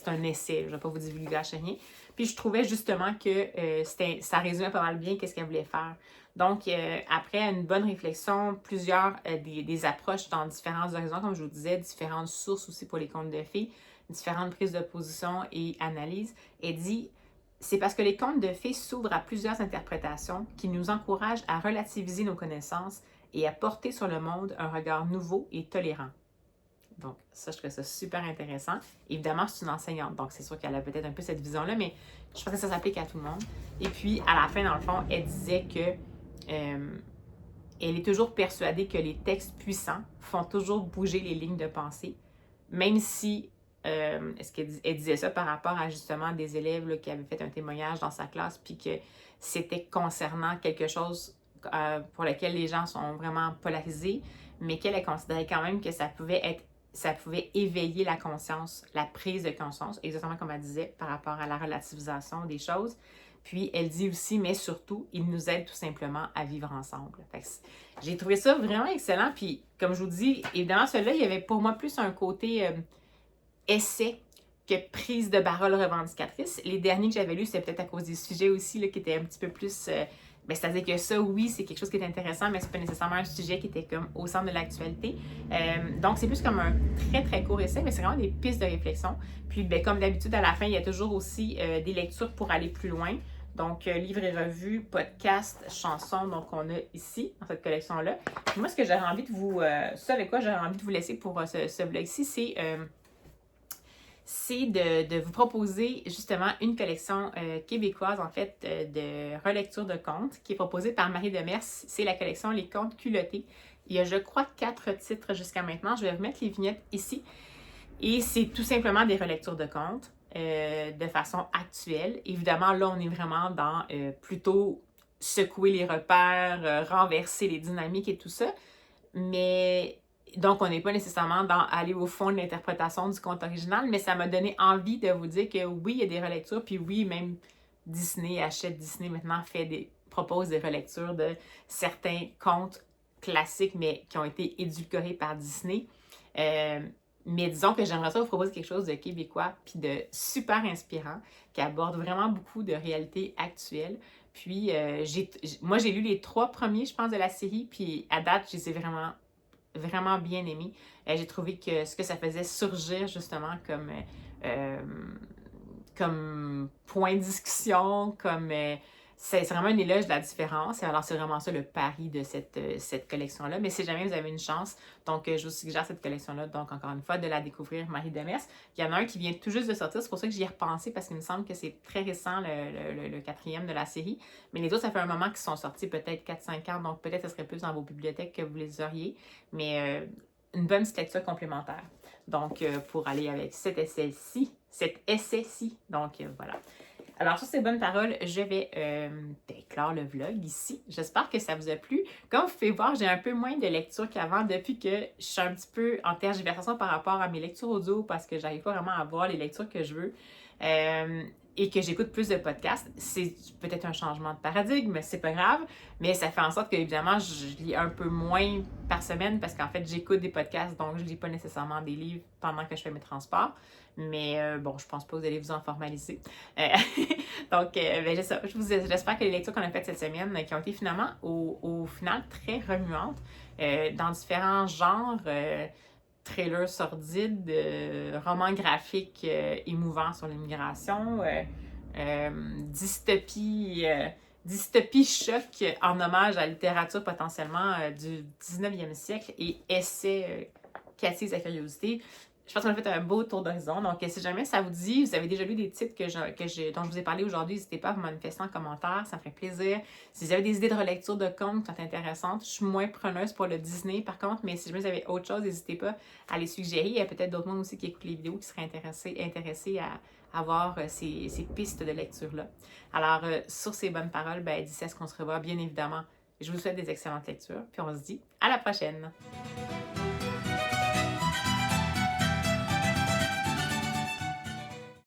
un essai, je ne vais pas vous divulgacher rien. Puis je trouvais justement que ça résumait pas mal bien qu'est-ce qu'elle voulait faire. Donc, après une bonne réflexion, plusieurs des approches dans différents horizons, comme je vous disais, différentes sources aussi pour les contes de fées, différentes prises de position et analyses, elle dit « C'est parce que les contes de fées s'ouvrent à plusieurs interprétations qui nous encouragent à relativiser nos connaissances et à porter sur le monde un regard nouveau et tolérant. » Donc, ça, je trouve ça super intéressant. Évidemment, c'est une enseignante, donc c'est sûr qu'elle a peut-être un peu cette vision-là, mais je pense que ça s'applique à tout le monde. Et puis, à la fin, dans le fond, elle disait que elle est toujours persuadée que les textes puissants font toujours bouger les lignes de pensée, même si elle disait ça par rapport à justement des élèves là, qui avaient fait un témoignage dans sa classe, puis que c'était concernant quelque chose pour lequel les gens sont vraiment polarisés, mais qu'elle considérait quand même que ça pouvait éveiller la conscience, la prise de conscience, exactement comme elle disait, par rapport à la relativisation des choses. Puis elle dit aussi, mais surtout, il nous aide tout simplement à vivre ensemble. J'ai trouvé ça vraiment excellent. Puis comme je vous dis, évidemment, celui-là, il y avait pour moi plus un côté essai que prise de parole revendicatrice. Les derniers que j'avais lus, c'était peut-être à cause des sujets aussi là, qui étaient un petit peu plus... c'est-à-dire que ça, oui, c'est quelque chose qui est intéressant, mais c'est pas nécessairement un sujet qui était comme au centre de l'actualité. Donc, c'est plus comme un très, très court essai, mais c'est vraiment des pistes de réflexion. Puis, comme d'habitude, à la fin, il y a toujours aussi des lectures pour aller plus loin. Donc, livres et revues, podcasts, chansons, donc on a ici, dans cette collection-là. Puis moi, ce que j'aurais envie de vous... ça avec quoi j'aurais envie de vous laisser pour ce blog-ci, c'est de vous proposer justement une collection québécoise, en fait, de relecture de contes, qui est proposée par Marie Demers. C'est la collection Les Contes culottés. Il y a, je crois, 4 titres jusqu'à maintenant. Je vais remettre les vignettes ici. Et c'est tout simplement des relectures de contes de façon actuelle. Évidemment, là, on est vraiment dans plutôt secouer les repères, renverser les dynamiques et tout ça. Mais... donc, on n'est pas nécessairement dans aller au fond de l'interprétation du conte original, mais ça m'a donné envie de vous dire que oui, il y a des relectures, puis oui, même Disney, maintenant, propose des relectures de certains contes classiques, mais qui ont été édulcorés par Disney. Mais disons que j'aimerais ça vous proposer quelque chose de québécois, puis de super inspirant, qui aborde vraiment beaucoup de réalités actuelles. Puis, moi, j'ai lu les 3 premiers, je pense, de la série, puis à date, je les ai vraiment bien aimé. J'ai trouvé que ce que ça faisait surgir justement comme point de discussion, c'est vraiment un éloge de la différence. Alors, c'est vraiment ça le pari de cette collection-là. Mais si jamais vous avez une chance, donc je vous suggère cette collection-là, donc encore une fois, de la découvrir, Marie Demers. Il y en a un qui vient tout juste de sortir, c'est pour ça que j'y ai repensé, parce qu'il me semble que c'est très récent, le 4e de la série. Mais les autres, ça fait un moment qu'ils sont sortis, peut-être 4-5 ans, donc peut-être que ce serait plus dans vos bibliothèques que vous les auriez. Mais une bonne petite lecture complémentaire. Donc, pour aller avec cet essai-ci. Donc, voilà. Alors, sur ces bonnes paroles, je vais clore le vlog ici. J'espère que ça vous a plu. Comme vous pouvez voir, j'ai un peu moins de lecture qu'avant depuis que je suis un petit peu en tergiversation par rapport à mes lectures audio parce que j'arrive pas vraiment à voir les lectures que je veux. et que j'écoute plus de podcasts. C'est peut-être un changement de paradigme, c'est pas grave, mais ça fait en sorte que, évidemment, je lis un peu moins par semaine parce qu'en fait, j'écoute des podcasts, donc je lis pas nécessairement des livres pendant que je fais mes transports. Mais bon, je pense pas que vous allez vous en formaliser. Donc, j'espère que les lectures qu'on a faites cette semaine, qui ont été finalement, au final, très remuantes, dans différents genres, thrillers sordides, romans graphiques émouvants sur l'immigration, dystopie choc en hommage à la littérature potentiellement du 19e siècle et essai qui attise la curiosité. Je pense qu'on a fait un beau tour d'horizon. Donc, si jamais ça vous dit, vous avez déjà lu des titres dont je vous ai parlé aujourd'hui, n'hésitez pas à vous manifester en commentaire, ça me ferait plaisir. Si vous avez des idées de relecture de contes qui sont intéressantes, je suis moins preneuse pour le Disney par contre, mais si jamais vous avez autre chose, n'hésitez pas à les suggérer. Il y a peut-être d'autres monde aussi qui écoutent les vidéos qui seraient intéressés à avoir ces pistes de lecture-là. Alors, sur ces bonnes paroles, d'ici à ce qu'on se revoit, bien évidemment, je vous souhaite des excellentes lectures, puis on se dit à la prochaine!